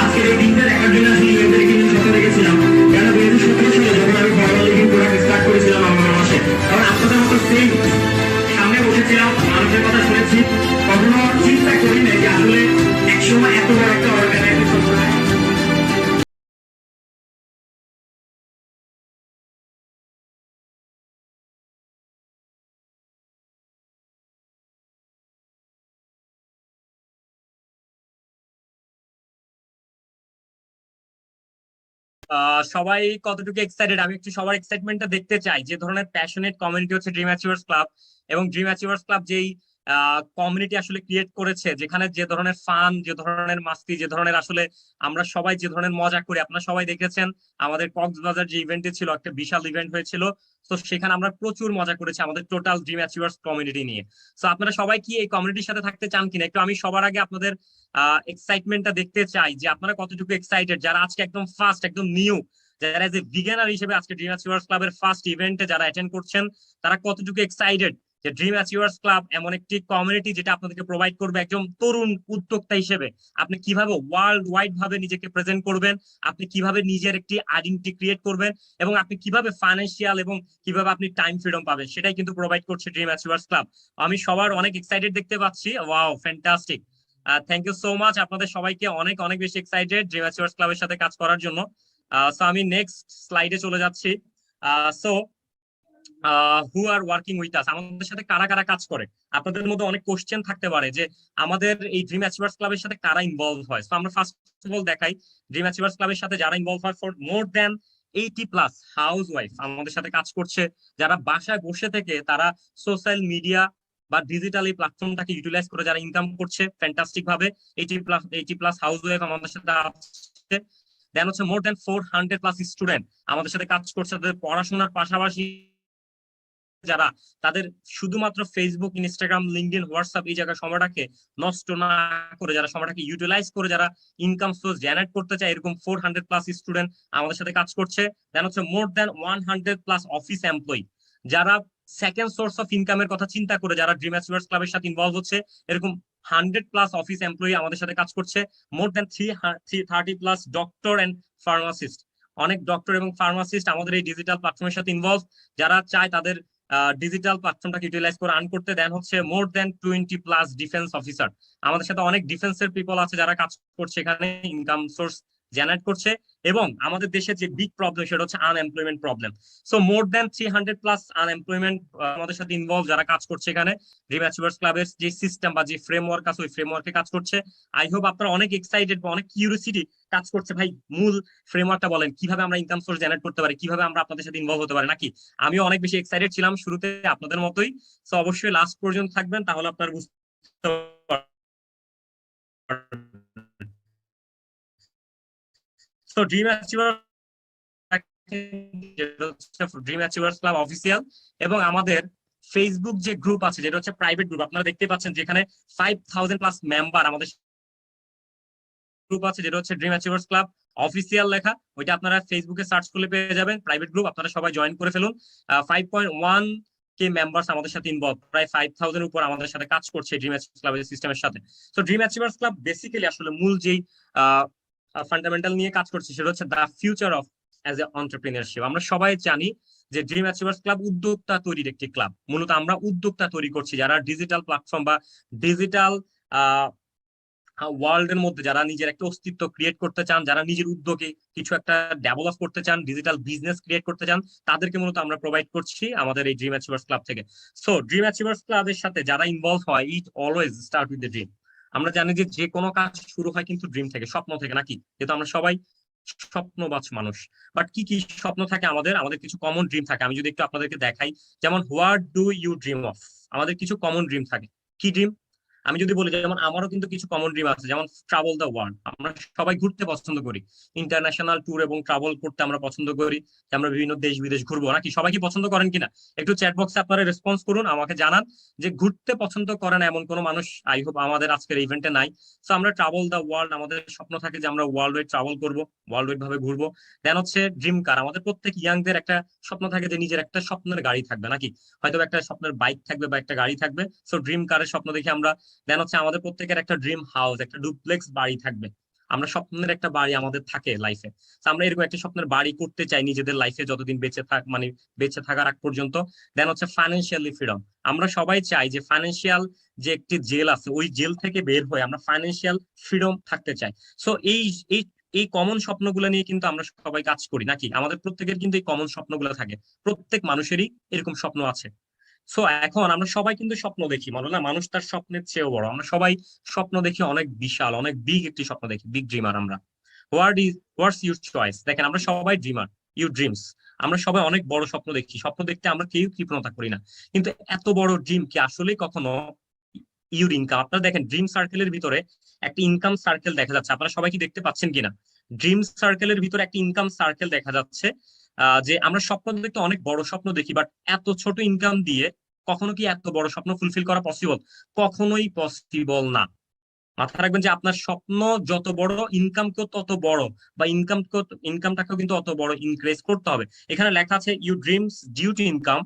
Speaker 1: আজকের এই দিনটা দেখার জন্য আসলে ইয়াংদেরকে নিয়ে স্বপ্ন দেখেছিলাম। কেন 2017 সালে যখন আমি বড় লিগিং প্রোডাক্ট স্টার্ট করেছিলাম আমার মাসে, তখন আপনাদের মতো সেম সামনে বসেছিলাম, মানুষের কথা শুনেছি, কখনো চিন্তা করি না যে আসলে একসময় এত বড় একটা অর্গানাইজেশন। সবাই কতটুকু এক্সাইটেড আমি একটু সবার এক্সাইটমেন্টটা দেখতে চাই। যে ধরনের প্যাশনেট কমিউনিটি হচ্ছে ড্রিম অ্যাচিভার্স ক্লাব, এবং ড্রিম অ্যাচিভার্স ক্লাব যেই কমিউনিটি আসলে ক্রিয়েট করেছে, যেখানে যে ধরনের ফান, যে ধরনের মাস্তি, যে ধরনের আসলে আমরা সবাই যে ধরনের মজা করি। আপনারা সবাই দেখেছেন আমাদের কক্সবাজার যে ইভেন্টে ছিল, একটা বিশাল ইভেন্ট হয়েছিল। তো সেখানে আমরা প্রচুর মজা করেছি আমাদের টোটাল ড্রিম অ্যাচিভার্স কমিউনিটি নিয়ে। তো আপনারা সবাই কি এই কমিউনিটির সাথে থাকতে চান কিনা একটু আমি সবার আগে আপনাদের এক্সাইটমেন্টটা দেখতে চাই, যে আপনারা কতটুকু এক্সাইটেড, যারা আজকে একদম ফার্স্ট, একদম নিউ, যারা এজ এ বিগিনার হিসেবে আজকে ড্রিম অ্যাচিভার্স ক্লাবের ফার্স্ট ইভেন্টে যারা অ্যাটেন্ড করছেন, তারা কতটুকু এক্সাইটেড যে ড্রিম অ্যাচিভার্স ক্লাব এমন একটি কমিউনিটি যেটা আপনাদেরকে প্রোভাইড করবে একজন তরুণ উদ্যোক্তা হিসেবে আপনি কিভাবে ওয়ার্ল্ড ওয়াইড ভাবে নিজেকে প্রেজেন্ট করবেন, আপনি কিভাবে নিজের একটি আইডেন্টিটি ক্রিয়েট করবেন, এবং আপনি কিভাবে ফাইন্যান্সিয়াল এবং কিভাবে আপনি টাইম ফ্রিডম পাবেন, সেটাই কিন্তু প্রোভাইড করছে ড্রিম অ্যাচিভার্স ক্লাব। আমি সবার অনেক এক্সাইটেড দেখতে পাচ্ছি। Wow, fantastic. Thank you so much আপনাদের সবাইকে, অনেক অনেক বেশি এক্সাইটেড ড্রিম অ্যাচিভার্স ক্লাবের সাথে কাজ করার জন্য। সো আমি নেক্সট স্লাইডে চলে যাচ্ছি। So who are working with us, আমাদের সাথে কারা কারা কাজ করে? আপনাদের মধ্যে অনেক কোশ্চেন থাকতে পারে যে আমাদের এই ড্রিম অ্যাচিভার্স ক্লাবের সাথে কারা ইনভলভ হয়। তো আমরা ফার্স্ট অফ অল দেখাই ড্রিম অ্যাচিভার্স ক্লাবের সাথে যারা ইনভলভ হয়, for more than 80+ house wife আমাদের সাথে কাজ করছে, যারা বাসায় বসে থেকে তারা সোশ্যাল মিডিয়া বা ডিজিটাল এই প্ল্যাটফর্মটাকে ইউটিলাইজ করে যারা ইনকাম করছে ফ্যান্টাস্টিক ভাবে। 80+ হাউস ওয়াইফ আমাদের সাথে আছে, দেন হচ্ছে মোর দ্যান 400+ স্টুডেন্ট আমাদের সাথে কাজ করছে, তাদের পড়াশোনার পাশাপাশি যারা তাদের শুধুমাত্র ফেসবুক, ইনস্টাগ্রাম, লিঙ্কডইন, হোয়াটসঅ্যাপ এই জায়গায় সময়টাকে নষ্ট না করে, যারা সময়টাকে ইউটিলাইজ করে যারা ইনকাম সোর্স জেনারেট করতে চায়, এরকম 400+ স্টুডেন্ট আমাদের সাথে কাজ করছে। দেন হচ্ছে মোর দ্যান 100+ অফিস এমপ্লয়ি যারা সেকেন্ড সোর্স অফ ইনকামের কথা চিন্তা করে যারা ড্রিম অ্যাচিভার্স ক্লাবের সাথে ইনভলভ হচ্ছে, এরকম 100+ অফিস এমপ্লয়ি আমাদের সাথে কাজ করছে। More than 330+ doctor and pharmacist, অনেক ডক্টর এবং ফার্মাসিস্ট আমাদের এই ডিজিটাল প্ল্যাটফর্মের সাথে ইনভলভ, যারা চায় তাদের ডিজিটাল প্ল্যাটফর্মটাকে ইউটিলাইজ করে আর্ন করতে। দেন হচ্ছে মোর দ্যান 20+ ডিফেন্স অফিসার, আমাদের সাথে অনেক ডিফেন্সের পিপল আছে যারা কাজ করছে এখানে, ইনকাম সোর্স জেনারেট করছে। এবং আমাদের দেশে যে বিগ প্রবলেম সেটা হচ্ছে unemployment problem. So more than 300+ unemployment আমাদের সাথে ইনভলভ যারা কাজ করছে এখানে, ড্রিম অ্যাচিভার্স ক্লাবের যে সিস্টেম বা যে ফ্রেমওয়ার্ক আছে ওই ফ্রেমওয়ার্কে কাজ করছে। আই হোপ আপনারা অনেক এক্সাইটেড বা অনেক কিউরিওসিটি কাজ করছে, ভাই মূল ফ্রেমওয়ার্কটা বলেন, কিভাবে আমরা ইনকাম সোর্স জেনারেট করতে পারি, কিভাবে আমরা আপনাদের সাথে ইনভলভ হতে পারি নাকি। আমিও অনেক বেশি এক্সাইটেড ছিলাম শুরুতে আপনাদের মতোই। সো অবশ্যই লাস্ট পর্যন্ত থাকবেন, তাহলে আপনার বুঝতে so dream achiever dream achievers club official, এবং আমাদের ফেসবুক যে গ্রুপ আছে যেটা হচ্ছে প্রাইভেট গ্রুপ, আপনারা দেখতে পাচ্ছেন যেখানে 5000+ মেম্বার আমাদের গ্রুপ আছে, যেটা হচ্ছে ড্রিম অ্যাচিভার্স ক্লাব অফিসিয়াল লেখা, ওইটা আপনারা ফেসবুকে সার্চ করলে পেয়ে যাবেন। প্রাইভেট গ্রুপ, আপনারা সবাই জয়েন করে ফেলুন। 5.1K মেম্বার্স আমাদের সাথে ইনভলভ, প্রায় 5000 উপর আমাদের সাথে কাজ করছে ড্রিম অ্যাচিভার্স ক্লাবের সিস্টেমের সাথে। তো ড্রিম অ্যাচিভার্স ক্লাব বেসিক্যালি আসলে মূল যেই ফান্ডামেন্টাল নিয়ে কাজ করছে সেটা হচ্ছে the future of as a entrepreneurship. আমরা সবাই জানি যে ড্রিম অ্যাচিভার্স ক্লাব উদ্যোক্তা তৈরির একটি ক্লাব। মূলত আমরা উদ্যোক্তা তৈরি করছি যারা ডিজিটাল প্ল্যাটফর্ম বা ডিজিটাল ওয়ার্ল্ড এর মধ্যে যারা নিজের একটা অস্তিত্ব ক্রিয়েট করতে চান, যারা নিজের উদ্যোগে কিছু একটা ডেভেলপ করতে চান, ডিজিটাল বিজনেস ক্রিয়েট করতে চান, তাদেরকে মূলত আমরা প্রোভাইড করছি আমাদের এই ড্রিম অ্যাচিভার্স ক্লাব থেকে। সো ড্রিম অ্যাচিভার্স ক্লাবের সাথে যারা ইনভলভ হয়, ইট always start with the dream. আমরা জানি যে যে কোনো কাজ শুরু হয় কিন্তু ড্রিম থেকে, স্বপ্ন থেকে নাকি, যেহেতু আমরা সবাই স্বপ্নবাজ মানুষ। বাট কি কি স্বপ্ন থাকে আমাদের, আমাদের কিছু কমন ড্রিম থাকে। আমি যদি একটু আপনাদেরকে দেখাই, যেমন what do you dream of, আমাদের কিছু কমন ড্রিম থাকে। কি ড্রিম? আমি যদি বলি, যেমন আমারও কিন্তু কিছু কমন ড্রিম আছে, যেমন ট্রাভেল দ্য ওয়ার্ল্ড। আমরা সবাই ঘুরতে পছন্দ করি, ইন্টারন্যাশনাল ট্যুর এবং ট্রাভেল করতে আমরা পছন্দ করি, যে আমরা বিভিন্ন দেশ বিদেশ ঘুরবো নাকি। সবাই কি পছন্দ করেন কিনা? একটু চ্যাট বক্সে আপনারা রেসপন্স করুন, আমাকে জানান যে ঘুরতে পছন্দ করেন এমন কোনো মানুষ আই হোপ আমাদের আজকের ইভেন্টে নাই। তো আমরা ট্রাভেল দ্য ওয়ার্ল্ড, আমাদের স্বপ্ন থাকে যে আমরা ওয়ার্ল্ড ওয়াইড ট্রাভেল করবো, ওয়ার্ল্ড ওয়াইড ভাবে ঘুরবো। দেন হচ্ছে ড্রিম কার, আমাদের প্রত্যেক ইয়াংদের একটা স্বপ্ন থাকে যে নিজের একটা স্বপ্নের গাড়ি থাকবে নাকি, হয়তো একটা স্বপ্নের বাইক থাকবে বা একটা গাড়ি থাকবে। সো ড্রিম কারের স্বপ্ন দেখি আমরা। দেন হচ্ছে আমাদের প্রত্যেকের একটা ড্রিম হাউস, একটা ডুপ্লেক্স বাড়ি থাকবে। আমরা স্বপ্নের একটা বাড়ি আমাদের থাকে লাইফে, আমরা এরকম একটা স্বপ্নের বাড়ি করতে চাই নিজেদের লাইফে যতদিন বেঁচে মানে বেঁচে থাকার আগ পর্যন্ত। দেন হচ্ছে ফাইন্যান্সিয়ালি ফ্রিডম, আমরা সবাই চাই যে ফাইন্যান্সিয়াল যে একটি জেল আছে ওই জেল থেকে বের হয়ে আমরা ফাইন্যান্সিয়াল ফ্রিডম থাকতে চাই। সো এই এই এই কমন স্বপ্নগুলো নিয়ে কিন্তু আমরা সবাই কাজ করি নাকি, আমাদের প্রত্যেকের কিন্তু এই কমন স্বপ্নগুলো থাকে, প্রত্যেক মানুষেরই এরকম স্বপ্ন আছে। সো এখন আমরা সবাই কিন্তু স্বপ্ন দেখি, মনে না মানুষ তার স্বপ্নের চেয়েও বড়, আমরা সবাই স্বপ্ন দেখি অনেক বিশাল, অনেক বিগ একটি স্বপ্ন দেখি, বিগ ড্রিমার আমরা। What's your choice? দেখেন আমরা সবাই ড্রিমার, ইউ ড্রিমস। আমরা সবাই অনেক বড় স্বপ্ন দেখি, স্বপ্ন দেখতে আমরা কেউ কৃপণতা করি না, কিন্তু এত বড় ড্রিম কি আসলে কখনো ইউর ইনকাম? আপনারা দেখেন ড্রিম সার্কেলের ভিতরে একটা ইনকাম সার্কেল দেখা যাচ্ছে, আপনারা সবাই কি দেখতে পাচ্ছেন কিনা? ড্রিম সার্কেলের ভিতরে একটা ইনকাম সার্কেল দেখা যাচ্ছে। যে আমরা স্বপ্ন দেখতে অনেক বড় স্বপ্ন দেখি, বাট এত ছোট ইনকাম দিয়ে কখনো কি এত বড় স্বপ্ন ফুলফিল করা পসিবল? কখনোই পসিবল না। মাথায় রাখবেন যে আপনার স্বপ্ন যত বড়, ইনকামকেও তত বড়, বা ইনকামটাকেও কিন্তু অত বড় ইনক্রিজ করতে হবে। এখানে লেখা আছে you dreams due to income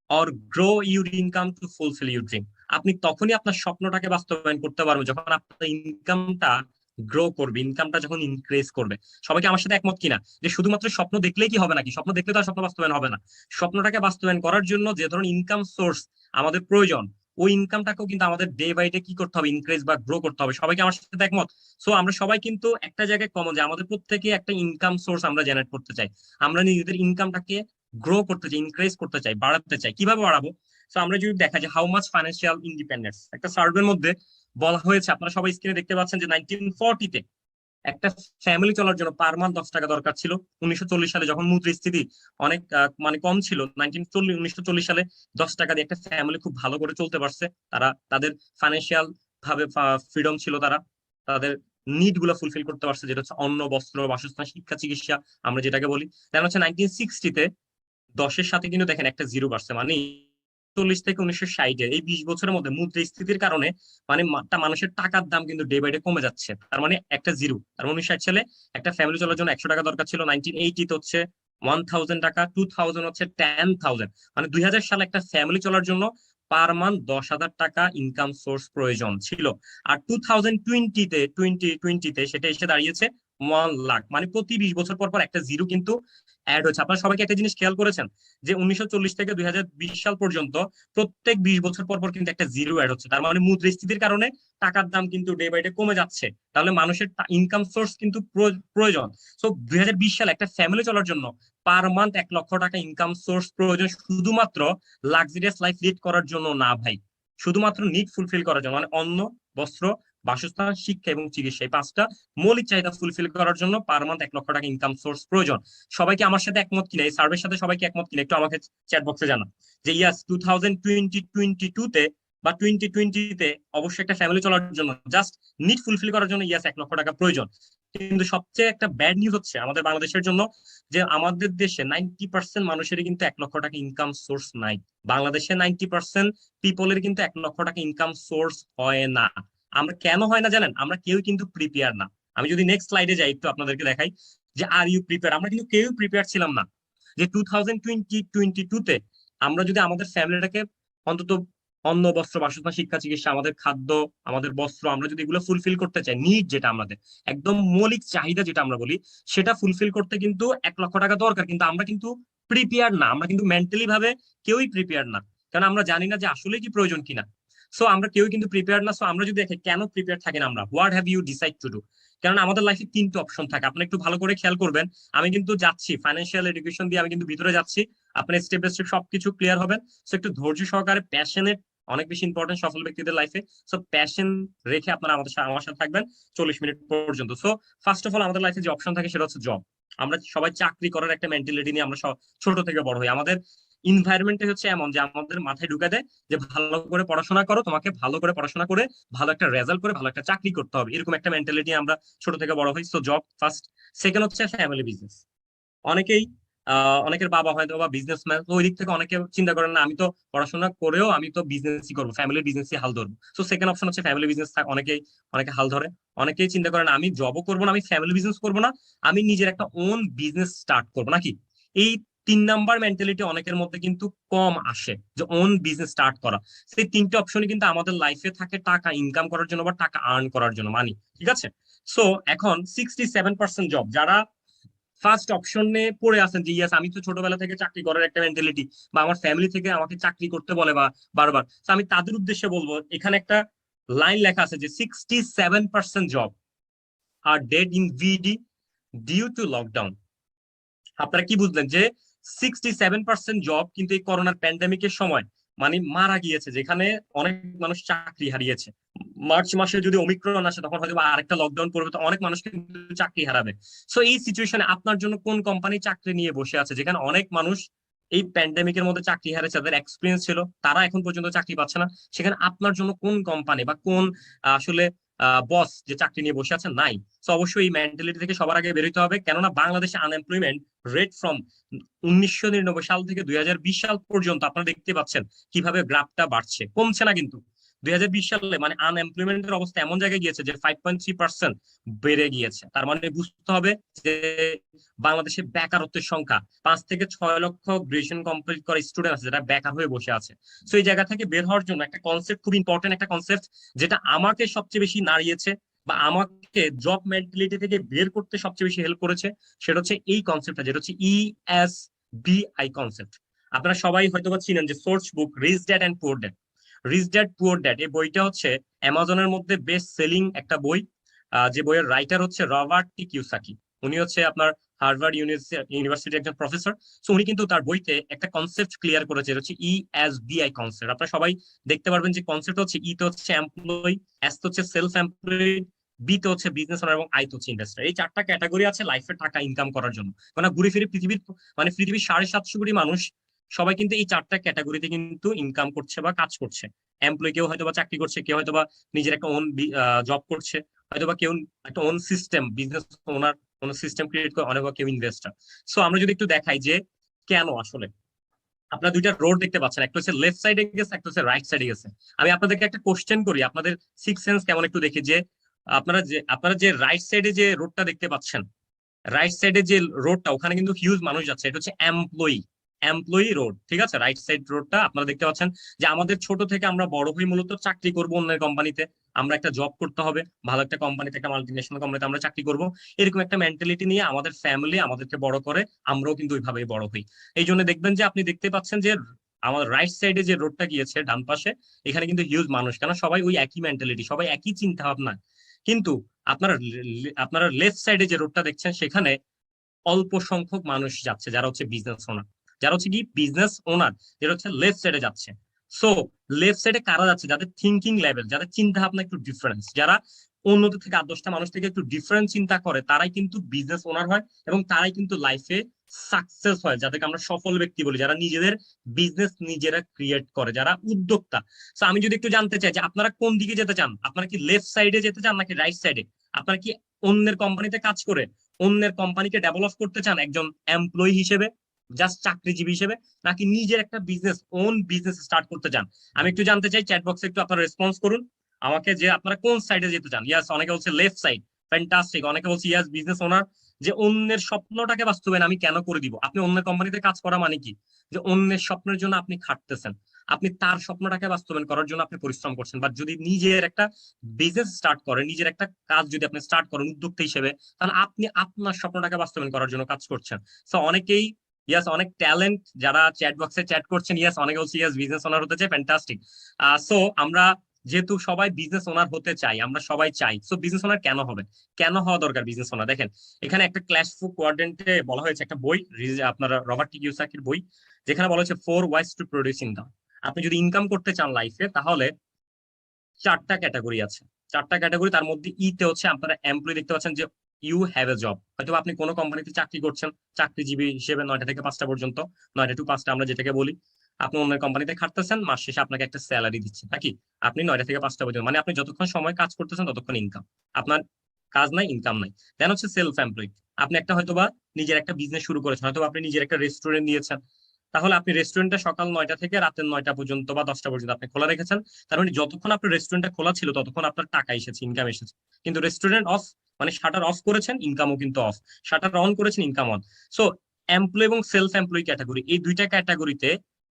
Speaker 1: or grow your income to fulfil your dream. আপনি তখনই আপনার স্বপ্নটাকে বাস্তবায়ন করতে পারবেন যখন আপনার ইনকামটা গ্রো করবে, ইনকামটা যখন ইনক্রিজ করবে। সবাইকে আমার সাথে একমত কিনা যে শুধুমাত্র স্বপ্ন দেখলেই কি হবে নাকি? স্বপ্ন দেখলে তো আর স্বপ্ন বাস্তবায়ন হবে না। স্বপ্নটাকে বাস্তবায়ন করার জন্য যে ধরনের ইনকাম সোর্স আমাদের প্রয়োজন, ওই ইনকামটাকেও কিন্তু আমাদের ডে বাই ডে কি করতে হবে, ইনক্রিজ বা গ্রো করতে হবে। সবাইকে আমার সাথে একমত? সো আমরা সবাই কিন্তু একটা জায়গায় কমন যে আমাদের প্রত্যেকে একটা ইনকাম সোর্স আমরা জেনারেট করতে চাই, আমরা নিজেদের ইনকামটাকে গ্রো করতে চাই, ইনক্রিজ করতে চাই, বাড়াতে চাই। কিভাবে বাড়াবো? তো আমরা যদি দেখা যায় হাউ মাচ ফাইন্যান্সিয়াল ইন্ডিপেন্ডেন্স, একটা সার্ভের মধ্যে বলা হয়েছে, আপনারা সবাই স্ক্রিনে দেখতে পাচ্ছেন যে 1940-তে একটা ফ্যামিলি চলার জন্য পার মান্থ 10 টাকা দরকার ছিল। 1940 সালে যখন মুদ্রাস্ফীতি অনেক মানে কম ছিল, 1940 সালে 10 টাকা দিয়ে একটা ফ্যামিলি খুব ভালো করে চলতে পারছে। তারা তাদের ফাইন্যান্সিয়াল ভাবে ফ্রিডম ছিল, তারা তাদের নিড গুলো ফুলফিল করতে পারছে, যেটা হচ্ছে অন্ন, বস্ত্র, বাসস্থান, শিক্ষা, চিকিৎসা আমরা যেটাকে বলি। দেন হচ্ছে 1960-তে 10-এর সাথে কিন্তু দেখেন একটা জিরো বাড়ছে, মানে 1940 থেকে 1960 এই 20 বছরের মধ্যে মুদ্রাস্ফীতির কারণে মানে একটা মানুষের টাকার দাম কিন্তু ডে বাই ডে কমে যাচ্ছে। তার মানে একটা জিরো। তার মানে 1960 সালে একটা ফ্যামিলি চলার জন্য 100 টাকা দরকার ছিল, 1980-তে হচ্ছে 1000 টাকা, 2000 হচ্ছে 10,000। মানে 2000 সালে একটা ফ্যামিলি চলার জন্য পার মান্থ 10,000 টাকা ইনকাম সোর্স প্রয়োজন ছিল। আর 2020-তে সেটা এসে দাঁড়িয়েছে 1 লাখ। মানে প্রতি 20 বছর পর পর একটা জিরো কিন্তু অ্যাড হচ্ছে। আপনারা সবাইকে একটা জিনিস খেয়াল করেছেন যে 1940 থেকে 2020 সাল পর্যন্ত প্রত্যেক 20 বছর পর পর কিন্তু একটা জিরো অ্যাড হচ্ছে। তার মানে মুদ্রাস্ফীতির কারণে টাকার দাম কিন্তু ডে বাই ডে কমে যাচ্ছে। তাহলে মানুষের ইনকাম সোর্স কিন্তু প্রয়োজন। সো 2020 সালে একটা ফ্যামিলি চলার জন্য পার মান্থ 1 লক্ষ টাকা ইনকাম সোর্স প্রয়োজন, শুধুমাত্র লাক্সারিয়াস লাইফ লিড করার জন্য না ভাই, শুধুমাত্র নিড ফুলফিল করার জন্য, মানে অন্ন, বস্ত্র, বাসস্থান, শিক্ষা এবং চিকিৎসা, এই 5টা মৌলিক চাহিদা ফুলফিল করার জন্য পার মান্থ 1 লক্ষ টাকা ইনকাম সোর্স প্রয়োজন। সবাইকে আমার সাথে একমত কিনা, এই সার্ভের সাথে সবাইকে একমত কিনা একটু আমাকে চ্যাট বক্সে জানান যে ইয়াস 2022-তে বা 2020-তে অবশ্যই একটা ফ্যামিলি চলার জন্য জাস্ট নিড ফুলফিল করার জন্য ইয়াস 1 লক্ষ টাকা প্রয়োজন। কিন্তু সবচেয়ে একটা ব্যাড নিউজ হচ্ছে আমাদের বাংলাদেশের জন্য যে আমাদের দেশে 90% মানুষেরই কিন্তু 1 লক্ষ টাকা ইনকাম সোর্স নাই। বাংলাদেশে 90% পিপলের কিন্তু 1 লক্ষ টাকা ইনকাম সোর্স হয় না। আমরা কেন হয় না জানেন? আমরা কেউ কিন্তু প্রিপেয়ার না। আমি যদি নেক্সট স্লাইডে যাই একটু আপনাদেরকে দেখাই যে আর ইউ প্রিপেয়ার, আমরা কিন্তু কেউ প্রিপেয়ার ছিলাম না যে 2022-তে আমরা যদি আমাদের ফ্যামিলিটাকে অন্তত অন্ন, বস্ত্র, বাসস্থান, শিক্ষা, চিকিৎসা, আমাদের খাদ্য, আমাদের বস্ত্র, আমরা যদি এগুলো ফুলফিল করতে চাই, নিড যেটা আমাদের একদম মৌলিক চাহিদা যেটা আমরা বলি, সেটা ফুলফিল করতে কিন্তু 1 লক্ষ টাকা দরকার। কিন্তু আমরা কিন্তু প্রিপেয়ার না, আমরা কিন্তু মেন্টালি ভাবে কেউই প্রিপেয়ার না, কারণ আমরা জানি না যে আসলে কি প্রয়োজন কিনা। সো আমরা কেউ কিন্তু প্রিপেয়ার না। সো আমরা যদি দেখি কেন প্রিপেয়ার থাকি না আমরা, what have you decide to do? কারণ আমাদের লাইফে 3টে অপশন থাকে, আপনি একটু ভালো করে খেয়াল করবেন। আমি কিন্তু যাচ্ছি ফাইন্যান্সিয়াল এডুকেশন দিয়ে, আমি কিন্তু ভিতরে যাচ্ছি, আপনি স্টেপ বাই স্টেপ সবকিছু ক্লিয়ার হবেন। সো একটু ধৈর্য সহকারে, প্যাশনেট অনেক বেশি ইম্পর্টেন্ট সফল ব্যক্তিদের লাইফে। সো প্যাশন রেখে আপনারা আমার সাথে থাকবেন 40 মিনিট পর্যন্ত। সো ফার্স্ট অফ অল আমাদের লাইফে যে অপশন থাকে সেটা হচ্ছে জব। আমরা সবাই চাকরি করার একটা মেন্টালিটি নিয়ে আমরা ছোট থেকে বড় হই। আমাদের ইনভায়রনমেন্ট হচ্ছে এমন যে আমাদের মাথায় ঢুকে দেয় যে ভালো করে পড়াশোনা করো, তোমাকে ভালো করে পড়াশোনা করে ভালো একটা রেজাল্ট করে ভালো একটা চাকরি করতে হবে, এরকম একটা মেন্টালিটি আমরা ছোট থেকে বড় হই। So job first. সেকেন্ড হচ্ছে ফ্যামিলি বিজনেস। অনেকেই অনেকের বাবা হয়তো বা বিজনেসম্যান, তো ওই দিক থেকে অনেকে চিন্তা করেন না আমি তো পড়াশোনা করেও আমি তো বিজনেসই করবো, ফ্যামিলি বিজনেসই হাল ধরবো। তো সেকেন্ড অপশন হচ্ছে ফ্যামিলি বিজনেস। অনেকে হাল ধরে। অনেকেই চিন্তা করেন আমি জবও করবো না, আমি ফ্যামিলি বিজনেস করবো না, আমি নিজের একটা ওন বিজনেস স্টার্ট করবো নাকি। এই 3 নাম্বার মেন্টালিটি অনেকের মধ্যে কিন্তু কম আসে, যে ওন বিজনেস স্টার্ট করা। সেই 3টে অপশনই কিন্তু আমাদের লাইফে থাকে টাকা ইনকাম করার জন্য বা টাকা আর্ন করার জন্য, মানি, ঠিক আছে। সো এখন 67% জব, যারা ফার্স্ট অপশনে পড়ে আছেন যে ইয়াস আমি তো ছোটবেলা থেকে চাকরি করার একটা মেন্টালিটি, বা আমার ফ্যামিলি থেকে আমাকে চাকরি করতে বলে বা বারবার, তো আমি তাদের উদ্দেশ্যে বলবো এখানে একটা লাইন লেখা আছে যে 67% জব আর ডেড ইন ভিডি ডিউ টু লকডাউন। আপনারা কি বুঝলেন যে 67% জব কিন্তু এই করোনার প্যান্ডেমিকের সময় মানে মারা গিয়েছে, যেখানে অনেক মানুষ চাকরি হারিয়েছে। মার্চ মাসে যদি ওমিক্রন আসে তখন হয়তো আরেকটা লকডাউন পড়বে, তো অনেক মানুষ কিন্তু চাকরি হারাবে। সো এই সিচুয়েশনে আপনার জন্য কোন কোম্পানি চাকরি নিয়ে বসে আছে, যেখানে অনেক মানুষ এই প্যান্ডেমিকের মধ্যে চাকরি হারিয়েছে, যাদের এক্সপিরিয়েন্স ছিল তারা এখন পর্যন্ত চাকরি পাচ্ছে না, সেখানে আপনার জন্য কোন কোম্পানি বা কোন আসলে বস যে চাকরি নিয়ে বসে আছে? নাই। তো অবশ্যই এই মেন্টালিটি থেকে সবার আগে বেরোতে হবে, কেননা বাংলাদেশে আনএমপ্লয়মেন্ট রেট ফ্রম 1999 সাল থেকে 2020 সাল পর্যন্ত আপনারা দেখতে পাচ্ছেন কিভাবে গ্রাফটা বাড়ছে, কমছে না কিন্তু। 2020 সালে মানে আনএমপ্লয়মেন্টের অবস্থা এমন জায়গায় গিয়েছে যে 5.3% বেড়ে গিয়েছে। তার মানে বুঝতে হবে যে বাংলাদেশে বেকারত্বের সংখ্যা 5 থেকে 6 লক্ষ গ্রাজুয়েশন কমপ্লিট করা স্টুডেন্ট আছে যেটা বেকার হয়ে বসে আছে। তো এই জায়গা থেকে বের হওয়ার জন্য একটা কনসেপ্ট, খুব ইম্পর্টেন্ট একটা কনসেপ্ট, যেটা আমাকে সবচেয়ে বেশি নাড়িয়েছে বা আমাকে জব মেন্টালিটি থেকে বের করতে সবচেয়ে বেশি হেল্প করেছে, সেটা হচ্ছে এই কনসেপ্টটা, যেটা হচ্ছে ESBI কনসেপ্ট। আপনারা সবাই হয়তো বা চিনেন যে source book rich dad and poor dad. Rich dad poor dad এই বইটা হচ্ছে অ্যামাজনের মধ্যে বেস্ট সেলিং একটা বই। যে বইয়ের রাইটার হচ্ছে রবার্ট টি কিওসাকি। উনি হচ্ছে আপনার হার্ভার্ড ইউনিভার্সিটির একজন প্রফেসর। সো উনি কিন্তু তার বইতে একটা কনসেপ্ট ক্লিয়ার করেছে, এটা হচ্ছে ESBI কনসেপ্ট। আপনারা সবাই দেখতে পারবেন যে কনসেপ্ট হচ্ছে ই তে হচ্ছে এমপ্লয়ি, এস তো হচ্ছে সেলফ এমপ্লয়েড, বি তো হচ্ছে বিজনেস ওনার এবং আই তো হচ্ছে ইনভেস্টর। এই 4টা ক্যাটাগরি আছে লাইফে টাকা ইনকাম করার জন্য। মানে ঘুরে ফিরে পৃথিবীর 750 কোটি মানুষ সবাই কিন্তু এই 4টা ক্যাটাগরিতে কিন্তু ইনকাম করছে বা কাজ করছে। এমপ্লয় কেউ হয়তো বা চাকরি করছে, কেউ হয়তো বা নিজের একটা ওন জব করছে, হয়তো বা কেউ একটা ওন সিস্টেম বিজনেস ওনার কোন সিস্টেম ক্রিয়েট করে, অনেক কেউ ইনভেস্টর। সো আমরা যদি একটু দেখাই যে কেন আসলে আপনারা দুইটা রোড দেখতে পাচ্ছেন, একটা হচ্ছে লেফট সাইডে গেছে, একটা হচ্ছে রাইট সাইডে গেছে। আমি আপনাদেরকে একটা কোশ্চেন করি, আপনাদের সিক্স সেন্স কেমন একটু দেখি যে আপনারা যে রাইট সাইডে যে রোডটা দেখতে পাচ্ছেন, রাইট সাইডে যে রোডটা ওখানে কিন্তু হিউজ মানুষ যাচ্ছে, এটা হচ্ছে এমপ্লয়ি রোড। ঠিক আছে, রাইট সাইড রোডটা আপনারা দেখতে পাচ্ছেন যে আমাদের ছোট থেকে আমরা বড় হই মূলত চাকরি করব অন্যের কোম্পানিতে, আমরা একটা জব করতে হবে ভালো একটা কোম্পানিতে, একটা মাল্টিনেশনাল কোম্পানিতে আমরা চাকরি করব, এরকম একটা মেন্টালিটি নিয়ে আমাদের ফ্যামিলি আমাদেরকে বড় করে, আমরাও কিন্তু ওইভাবেই বড় হই। এই জন্য দেখবেন যে আপনি দেখতে পাচ্ছেন যে আমার রাইট সাইডে যে রোডটা গিয়েছে ডান পাশে, এখানে কিন্তু হিউজ মানুষ, কেন সবাই ওই একই মেন্টালিটি, সবাই একই চিন্তা ভাবনা। কিন্তু আপনারা আপনারা লেফট সাইডে যে রোডটা দেখছেন সেখানে অল্প সংখ্যক মানুষ যাচ্ছে, যারা হচ্ছে বিজনেস ওনার, যারা হচ্ছে কি বিজনেস ওনার, যেটা হচ্ছে লেফট সাইডে যাচ্ছে। সো লেফট সাইডে কারা যাচ্ছে? যাদের থিঙ্কিং লেভেল, যাদের চিন্তা ভাবনা একটু ডিফারেন্স, যারা অন্যদের থেকে 8-10টা মানুষ থেকে একটু ডিফারেন্ট চিন্তা করে, তারাই কিন্তু বিজনেস ওনার হয় এবং তারাই কিন্তু লাইফে সাকসেস হয়, যাদেরকে আমরা সফল ব্যক্তি বলি, যারা নিজেদের বিজনেস নিজেরা ক্রিয়েট করে, যারা উদ্যোক্তা। তো আমি যদি একটু জানতে চাই যে আপনারা কোন দিকে যেতে চান, আপনারা কি লেফট সাইডে যেতে চান নাকি রাইট সাইডে? আপনারা কি অন্যের কোম্পানিতে কাজ করে অন্যের কোম্পানিকে ডেভেলপ করতে চান একজন এমপ্লয়ি হিসেবে, জাস্ট চাকরিজীবী হিসেবে, নাকি নিজের একটা বিজনেস স্টার্ট করতে চান? আমি একটু জানতে চাই, চ্যাট বক্সে একটু আপনারা রেসপন্স করুন আমাকে যে আপনারা কোন সাইডে যেতে চান। ইয়াস, অনেকে বলছে লেফট সাইড, ফ্যান্টাস্টিক। অনেকে বলছে ইয়াস বিজনেস ওনার, যে অন্যের স্বপ্নটাকে বাস্তবায়ন আমি কেন করে দিব। আপনি অন্যের কোম্পানিতে কাজ করা মানে কি? যে অন্যের স্বপ্নের জন্য আপনি খাটতেছেন, আপনি তার স্বপ্নটাকে বাস্তবায়ন করার জন্য আপনি পরিশ্রম করছেন। বাট যদি নিজের একটা বিজনেস স্টার্ট করেন, নিজের একটা কাজ যদি আপনি স্টার্ট করেন উদ্যোক্তা হিসেবে, তাহলে আপনি আপনার স্বপ্নটাকে বাস্তবায়ন করার জন্য কাজ করছেন। সো অনেকেই ইয়াস, অনেক ট্যালেন্ট যারা চ্যাট বক্সে চ্যাট করছেন, ইয়াস অনেকে বলছে ইয়াস বিজনেস ওনার হতে চাই, ফ্যান্টাস্টিক। সো আমরা যেহেতু সবাই বিজনেস ওনার হতে চাই, আমরা সবাই চাই, সো বিজনেস ওনার কেন হবে, কেন হওয়া দরকার বিজনেস ওনার? দেখেন এখানে একটা ক্লাস ফু কোয়াড্রেন্টে বলা হয়েছে, একটা বই, আপনারা রবার্ট টি কিওসাকির বই, যেখানে বলা হয়েছে 4 ওয়াইজ টু প্রডিউস ইনকাম। আপনি যদি ইনকাম করতে চান লাইফে, তাহলে 4টা ক্যাটাগরি আছে। 4টা ক্যাটাগরি, তার মধ্যে তে হচ্ছে আপনারা এমপ্লয়ি দেখতে পাচ্ছেন যে ইউ হ্যাভ এ জব, হয়তো আপনি কোনো কোম্পানিতে চাকরি করছেন চাকরিজীবী হিসেবে 9টা থেকে 5টা পর্যন্ত, 9টা টু 5টা আমরা যেটাকে বলি। আপনি অন্য কোম্পানিতে খাটতেছেন, মাস শেষে আপনাকে একটা স্যালারি দিচ্ছে নাকি, আপনি 9টা থেকে 5টা পর্যন্ত, মানে আপনি যতক্ষণ সময় কাজ করতেছেন ততক্ষণ ইনকাম, আপনার কাজ নাই ইনকাম নাই। দেন হচ্ছে সেলফ এমপ্লয়েড, আপনি একটা হয়তোবা নিজের একটা বিজনেস শুরু করেছেন, হয়তো আপনি নিজের একটা রেস্টুরেন্ট নিয়েছেন, তাহলে আপনি রেস্টুরেন্টটা সকাল 9টা থেকে রাতের 9টা পর্যন্ত বা 10টা পর্যন্ত আপনি খোলা রেখেছেন। তার মানে যতক্ষণ আপনার রেস্টুরেন্টটা খোলা ছিল ততক্ষণ আপনার টাকা এসেছে, ইনকাম এসেছে। কিন্তু রেস্টুরেন্ট অফ, মানে শাটার অফ করেছেন, ইনকামও কিন্তু অফ। শাটার অন করেছেন, ইনকাম অন। সো এমপ্লয় এবং সেলফ এমপ্লয় ক্যাটাগরি, এই দুইটা ক্যাটাগরিতে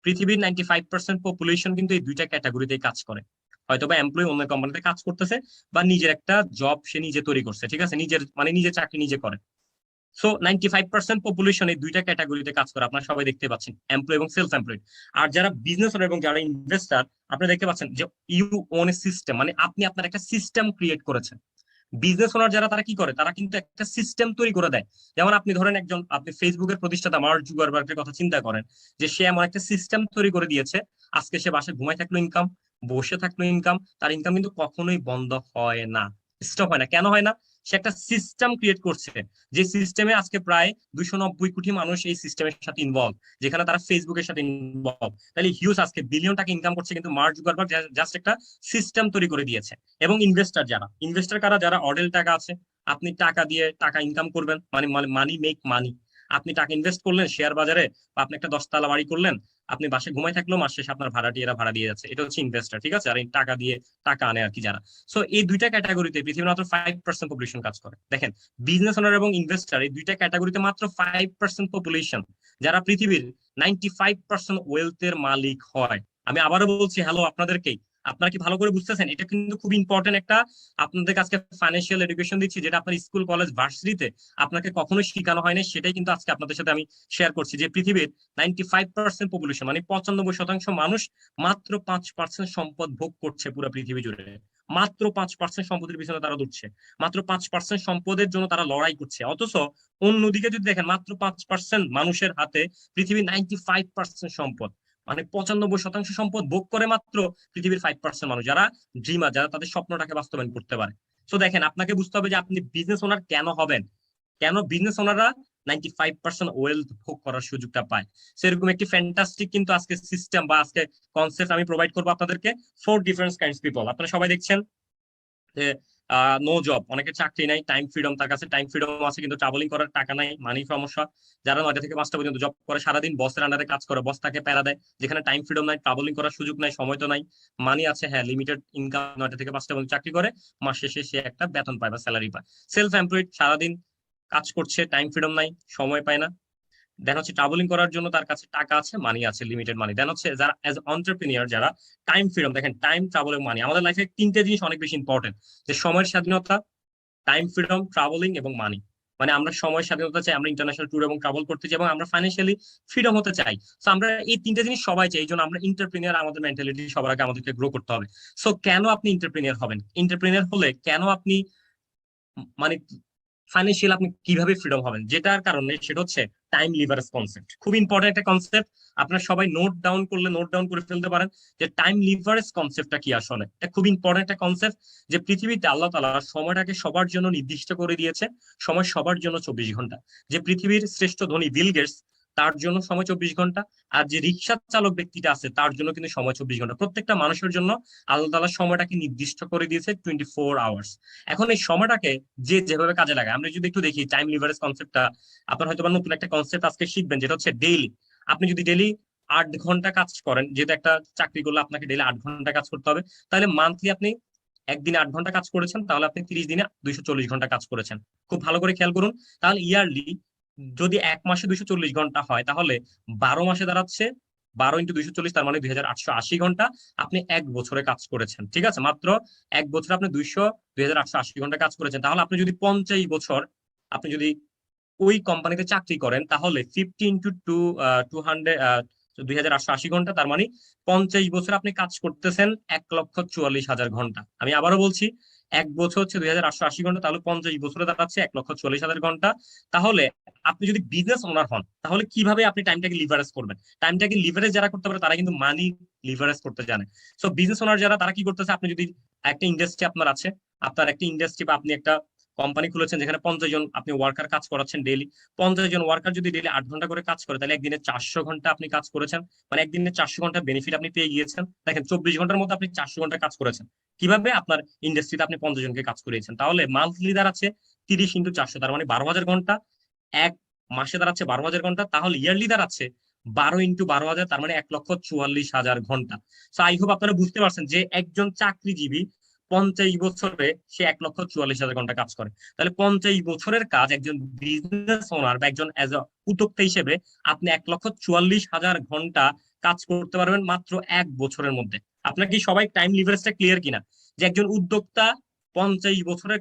Speaker 1: পৃথিবীর 95% পপুলেশন কিন্তু এই দুইটা ক্যাটাগরিতেই কাজ করে। হয়তোবা এমপ্লয় অন্য কোম্পানিতে কাজ করতেছে, বা নিজের একটা জব সে নিজে তৈরি করছে, ঠিক আছে, নিজের মানে নিজের চাকরি নিজে করে। সো 95% পপুলেশন এই দুইটা ক্যাটাগরিতে কাজ করে, আপনারা সবাই দেখতে পাচ্ছেন, এমপ্লয় এবং সেলফ এমপ্লয়েড। আর যারা বিজনেস এবং যারা ইনভেস্টার, আপনারা দেখতে পাচ্ছেন যে ইউ ওন এ সিস্টেম, মানে আপনি আপনার একটা সিস্টেম ক্রিয়েট করেছেন। বিজনেস ওনার যারা, তারা কি করে, তারা কিন্তু একটা সিস্টেম তৈরি করে দেয়। যেমন আপনি ধরেন একজন, আপনি ফেসবুকের প্রতিষ্ঠাতা মার্ক জুকারবার্গের কথা চিন্তা করেন, যে সে এমন একটা সিস্টেম তৈরি করে দিয়েছে, আজকে সে বাসায় ঘুমাই থাকলো ইনকাম, বসে থাকলো ইনকাম, তার ইনকাম কিন্তু কখনোই বন্ধ হয় না, স্টপ হয় না। কেন হয় না? সে একটা সিস্টেম ক্রিয়েট করছে, যে সিস্টেমে আজকে প্রায় 290 কোটি মানুষ এই সিস্টেমের সাথে ইনভলভ, যেখানে তারা ফেসবুকের সাথে ইনভলভ। তাহলে হিউজ আজকে বিলিয়ন টাকা ইনকাম করছে, কিন্তু মার্ক জুকারবার্গ জাস্ট একটা সিস্টেম তৈরি করে দিয়েছে। এবং ইনভেস্টার কারা, যারা অডেল টাকা আছে, আপনি টাকা দিয়ে টাকা ইনকাম করবেন, মানে মানি মেক মানি। আপনি টাকা ইনভেস্ট করলেন শেয়ার বাজারে, বা আপনি একটা 10 তলা বাড়ি করলেন, আপনি বাসে ঘুমাই থাকলেও মাস শেষে আপনার ভাড়াটিয়ারা ভাড়া দিয়ে যাচ্ছে, এটা হচ্ছে ইনভেস্টার, ঠিক আছে। আর এই টাকা দিয়ে টাকা আনে আর কি যারা। সো এই দুইটা ক্যাটাগরিতে পৃথিবীর মাত্র 5% পপুলেশন কাজ করে। দেখেন বিজনেস ওনার এবং ইনভেস্টার এই দুইটা ক্যাটাগরিতে মাত্র 5% পপুলেশন, যারা পৃথিবীর 95% ওয়েলথের মালিক হয়। আমি আবারও বলছি হ্যালো আপনাদেরকেই, আপনারা কি ভালো করে বুঝতেছেন? এটা কিন্তু খুব ইম্পর্টেন্ট একটা, আপনাদের কাছে ফাইন্যান্সিয়াল এডুকেশন দিচ্ছি, যেটা আপনার স্কুল কলেজ ভার্সিটিতে আপনাকে কখনোই শেখানো হয়নি, সেটাই কিন্তু আজকে আপনাদের সাথে আমি শেয়ার করছি। যে পৃথিবীর 95% পপুলেশন, মানে 95% মানুষ মাত্র 5% সম্পদ ভোগ করছে পুরো পৃথিবী জুড়ে। মাত্র 5% সম্পদের পিছনে তারা দৌড়ছে, মাত্র 5% সম্পদের জন্য তারা লড়াই করছে। অথচ অন্যদিকে যদি দেখেন, মাত্র 5% মানুষের হাতে পৃথিবীর 95% সম্পদ, মানে 95% সম্পদ ভোগ করে মাত্র পৃথিবীর 5% মানুষ, যারা ড্রিমার, যারা তাদের স্বপ্নটাকে বাস্তবায়ন করতে পারে। তো দেখেন আপনাকে বুঝতে হবে যে আপনি বিজনেস ওনার কেন হবেন, কেন বিজনেস ওনাররা 95% ওয়েলথ ভোগ করার সুযোগটা পায়। সেরকম একটি ফ্যান্টাস্টিক কিন্তু আজকে সিস্টেম বা আজকে কনসেপ্ট আমি প্রোভাইড করবো আপনাদেরকে। 4 ডিফারেন্ট কাইন্ডস পিপল, আপনারা সবাই দেখছেন নো জব, অনেকের চাকরি নাই, টাইম ফ্রিডম, তার কাছে টাইম ফ্রিডম আছে কিন্তু ট্রাভেলিং করার টাকা নাই, মানি সমস্যা। যারা 9টা থেকে 5টা পর্যন্ত জব করে, সারাদিন বসের আন্ডারে কাজ করে, বস তাকে প্যারা দেয়, যেখানে টাইম ফ্রিডম নাই, ট্রাভেলিং করার সুযোগ নাই, সময় তো নাই, মানি আছে হ্যাঁ লিমিটেড ইনকাম, 9টা থেকে 5টা পর্যন্ত চাকরি করে, মাস শেষে সে একটা বেতন পায় বা স্যালারি পায়। সেলফ এমপ্লয়েড, সারাদিন কাজ করছে, টাইম ফ্রিডম নাই, সময় পায় না। দেন হচ্ছে ট্রাভেলিং করার জন্য তার কাছে টাকা আছে, মানি আছে, লিমিটেড মানি। দেন হচ্ছে যারা এজ অন্টারপ্রিনিয়র, যারা টাইম ফ্রিডম, দেখেন টাইম, ট্রাভেল এবং মানি, আমাদের লাইফে 3টে জিনিস অনেক বেশি ইম্পর্টেন্ট, যে সময়ের স্বাধীনতা, টাইম ফ্রিডম, ট্রাভেলিং এবং মানি। মানে আমরা সময় স্বাধীনতা চাই, আমরা ইন্টারন্যাশনাল ট্যুর এবং ট্রাভেল করতে চাই, এবং আমরা ফাইন্যান্সিয়ালি ফ্রিডম হতে চাই। সো আমরা এই 3টে জিনিস সবাই চাই, এই জন্য আমরা এন্টারপ্রিনিয়র, আমাদের মেন্টালিটি সবার আগে আমাদেরকে গ্রো করতে হবে। সো কেন আপনি এন্টারপ্রিনিয়র হবেন? এন্টারপ্রিনিয়র হলে কেন আপনি মানে ফাইন্যান্সিয়াল আপনি কিভাবে ফ্রিডম হবেন, যেটার কারণে সেটা হচ্ছে টাইম লিভারেজ কনসেপ্ট। খুব ইম্পর্টেন্ট একটা কনসেপ্ট, আপনারা সবাই নোট ডাউন করলে নোট ডাউন করে ফেলতে পারেন, যে টাইম লিভারেজ কনসেপ্টটা কি। আসলে এটা খুব ইম্পর্টেন্ট একটা কনসেপ্ট, যে পৃথিবীতে আল্লাহ তাআলা সময়টাকে সবার জন্য নির্দিষ্ট করে দিয়েছে, সময় সবার জন্য 24 ঘন্টা। যে পৃথিবীর শ্রেষ্ঠ ধনী বিল গেটস, তার জন্য সময় 24 ঘন্টা। আর যে রিক্সা চালক ব্যক্তিটা আছে, তার জন্য কিন্তু সময় 24 ঘন্টা। প্রত্যেকটা মানুষের জন্য আল্লাহ তাআলা সময়টাকে নির্দিষ্ট করে দিয়েছে 24 আওয়ার্স। এখন এই সময়টাকে যে যেভাবে কাজে লাগায়, আমরা যদি একটু দেখি টাইম লিভারেজ কনসেপ্টটা, আপনার হয়তো নতুন একটা কনসেপ্ট আজকে শিখবেন, যেটা হচ্ছে ডেইলি। আপনি যদি ডেইলি 8 ঘন্টা কাজ করেন, যেহেতু একটা চাকরি করলে আপনাকে ডেইলি 8 ঘন্টা কাজ করতে হবে, তাহলে মান্থলি আপনি একদিনে 8 ঘন্টা কাজ করেছেন, তাহলে আপনি 30 দিনে 240 ঘন্টা কাজ করেছেন। খুব ভালো করে খেয়াল করুন। তাহলে ইয়ারলি যদি এক মাসে 240 ঘন্টা হয়, তাহলে 12 মাসে দাঁড়াচ্ছে 12 × 240, তার মানে 2880 ঘন্টা আপনি 1 বছরে কাজ করেছেন। ঠিক আছে, মাত্র 1 বছরে আপনি 2880 ঘন্টা কাজ করেছেন। তাহলে আপনি যদি 50 বছর আপনি যদি ওই কোম্পানিতে চাকরি করেন, তাহলে 50 × 2 2880 ঘন্টা, তার মানে 50 বছর আপনি কাজ করতেছেন 1,44,000 ঘন্টা। আমি আবারও বলছি, 1 বছর হচ্ছে 2880 ঘন্টা, তাহলে 50 বছরে দাঁড়াচ্ছে 1,44,000 ঘন্টা। তাহলে আপনি যদি বিজনেস ওনার হন, তাহলে কিভাবে আপনি টাইমটাকে লিভারেজ করবেন? টাইমটাকে লিভারেজ যারা করতে পারে, তারা কিন্তু মানি লিভারেজ করতে জানে। সো বিজনেস ওনার যারা, তারা কি করতেছে, আপনি যদি একটা ইন্ডাস্ট্রি আপনার আছে, আপনার একটা ইন্ডাস্ট্রি বা আপনি একটা কোম্পানি খুলেছেন, যেখানে 50 জন আপনি ওয়ার্কার কাজ করাচ্ছেন ডেইলি। 50 জন ওয়ার্কার যদি ডেইলি 8 ঘন্টা করে কাজ করে, তাহলে একদিনে 400 ঘন্টা আপনি কাজ করেছেন। মানে একদিনে 400 ঘন্টা বেনিফিট আপনি পেয়ে গিয়েছেন। দেখেন 24 ঘন্টার মধ্যে আপনি 400 ঘন্টা কাজ করেছেন। কিভাবে? আপনার ইন্ডাস্ট্রিতে আপনি 50 জনকে কাজ করিয়েছেন। তাহলে মান্থলি দাঁড়াচ্ছে 30 × 400, তার মানে 12,000 ঘন্টা। এক মাসে দাঁড়াচ্ছে 12,000 ঘন্টা। তাহলে ইয়ারলি দাঁড়াচ্ছে 12 × 12,000, তার মানে 1,44,000 ঘন্টা। সো আই হোপ আপনারা বুঝতে পারছেন যে একজন চাকরিজীবী 50 বছরে সে 1,44,000 ঘন্টা কাজ করে। তাহলে 50 বছরের কাজ একজন বিজনেস ওনার বা একজন এজ এ উদ্যোক্তা হিসেবে আপনি 1,44,000 ঘন্টা কাজ করতে পারবেন মাত্র 1 বছরের মধ্যে। আপনার কি সবাই টাইম লিভারেজটা ক্লিয়ার কিনা? যে একজন উদ্যোক্তা 50 বছরের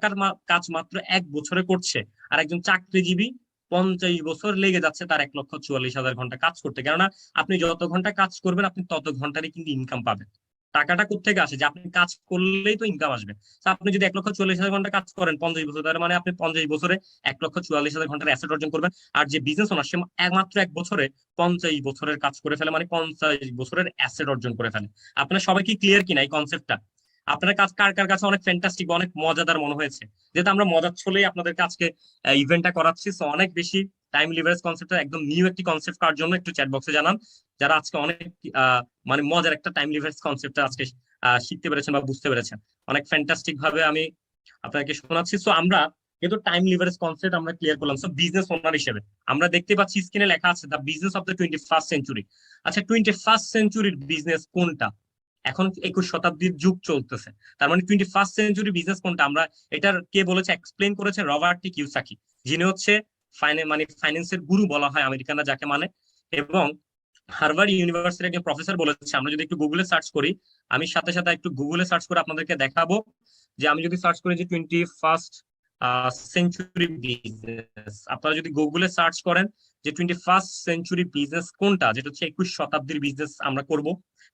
Speaker 1: কাজ মাত্র 1 বছরে করছে, আর একজন চাকরিজীবী 50 বছর লেগে যাচ্ছে তার 1,44,000 ঘন্টা কাজ করতে। কেননা আপনি যত ঘন্টা কাজ করবেন, আপনি তত ঘন্টারই কিন্তু ইনকাম পাবেন। টাকাটা কোথেকে আসে? যে আপনি কাজ করলেই তো ইনকাম আসবে। তো আপনি যদি 1,44,000 ঘন্টা কাজ করেন 50 বছর, তার মানে আপনি 50 বছরে 1,44,000 ঘন্টার অ্যাসেট অর্জন করবেন। আর যে বিজনেস ওনার, সে একমাত্র 1 বছরে 50 বছরের কাজ করে ফেলে, মানে 50 বছরের অ্যাসেট অর্জন করে ফেলে। আপনারা সবাই কি ক্লিয়ার কিনা এই কনসেপ্টটা? আপনার কাজ কার কার কাছে অনেক ফ্যান্টাস্টিক, অনেক মজাদার মনে হয়েছে? যেহেতু আমরা মজার ছলেই আপনাদেরকে আজকে ইভেন্টটা করাচ্ছি, সো অনেক বেশি টাইম লিভারেজ কনসেপ্টটা একদম নিউ একটি কনসেপ্ট কার জন্য একটু চ্যাট বক্সে জানান, যারা আজকে অনেক মানে মজার একটা টাইম লিভারেজ কনসেপ্ট আজকে শিখতে পেরেছেন বা বুঝতে পেরেছেন। অনেক ফ্যান্টাস্টিক ভাবে আমি আপনাকে শোনাচ্ছি। সো আমরা কিন্তু টাইম লিভারেজ কনসেপ্ট আমরা ক্লিয়ার করলাম। সো বিজনেস ওনার হিসেবে আমরা দেখতে পাচ্ছি স্ক্রিনে লেখা আছে the business of the 21st century. আচ্ছা, 21st সেঞ্চুরির বিজনেস কোনটা? এখন 21 শতাব্দীর যুগ চলতেছে, তার মানে 21st সেঞ্চুরি বিজনেস কোনটা? আমরা এটার কে বলেছে, এক্সপ্লেন করেছে রবার্ট টি কিওসাকি, যিনি হচ্ছে মানে ফাইন্যান্সের গুরু বলা হয় আমেরিকানরা যাকে মানে। এবং হার্ভার্ড ইউনিভার্সিটির একজন প্রফেসর বলেছে, আমরা যদি একটু গুগলে সার্চ করি, আমি সাথে সাথে একটু গুগলে সার্চ করে আপনাদেরকে দেখাবো, যে আমি যদি সার্চ করি যে 21st সেঞ্চুরি বিজনেস, আপনারা যদি গুগলে সার্চ করেন যে 21st সেঞ্চুরি বিজনেস কোনটা, যেটা হচ্ছে 21 শতাব্দীর বিজনেস আমরা করব,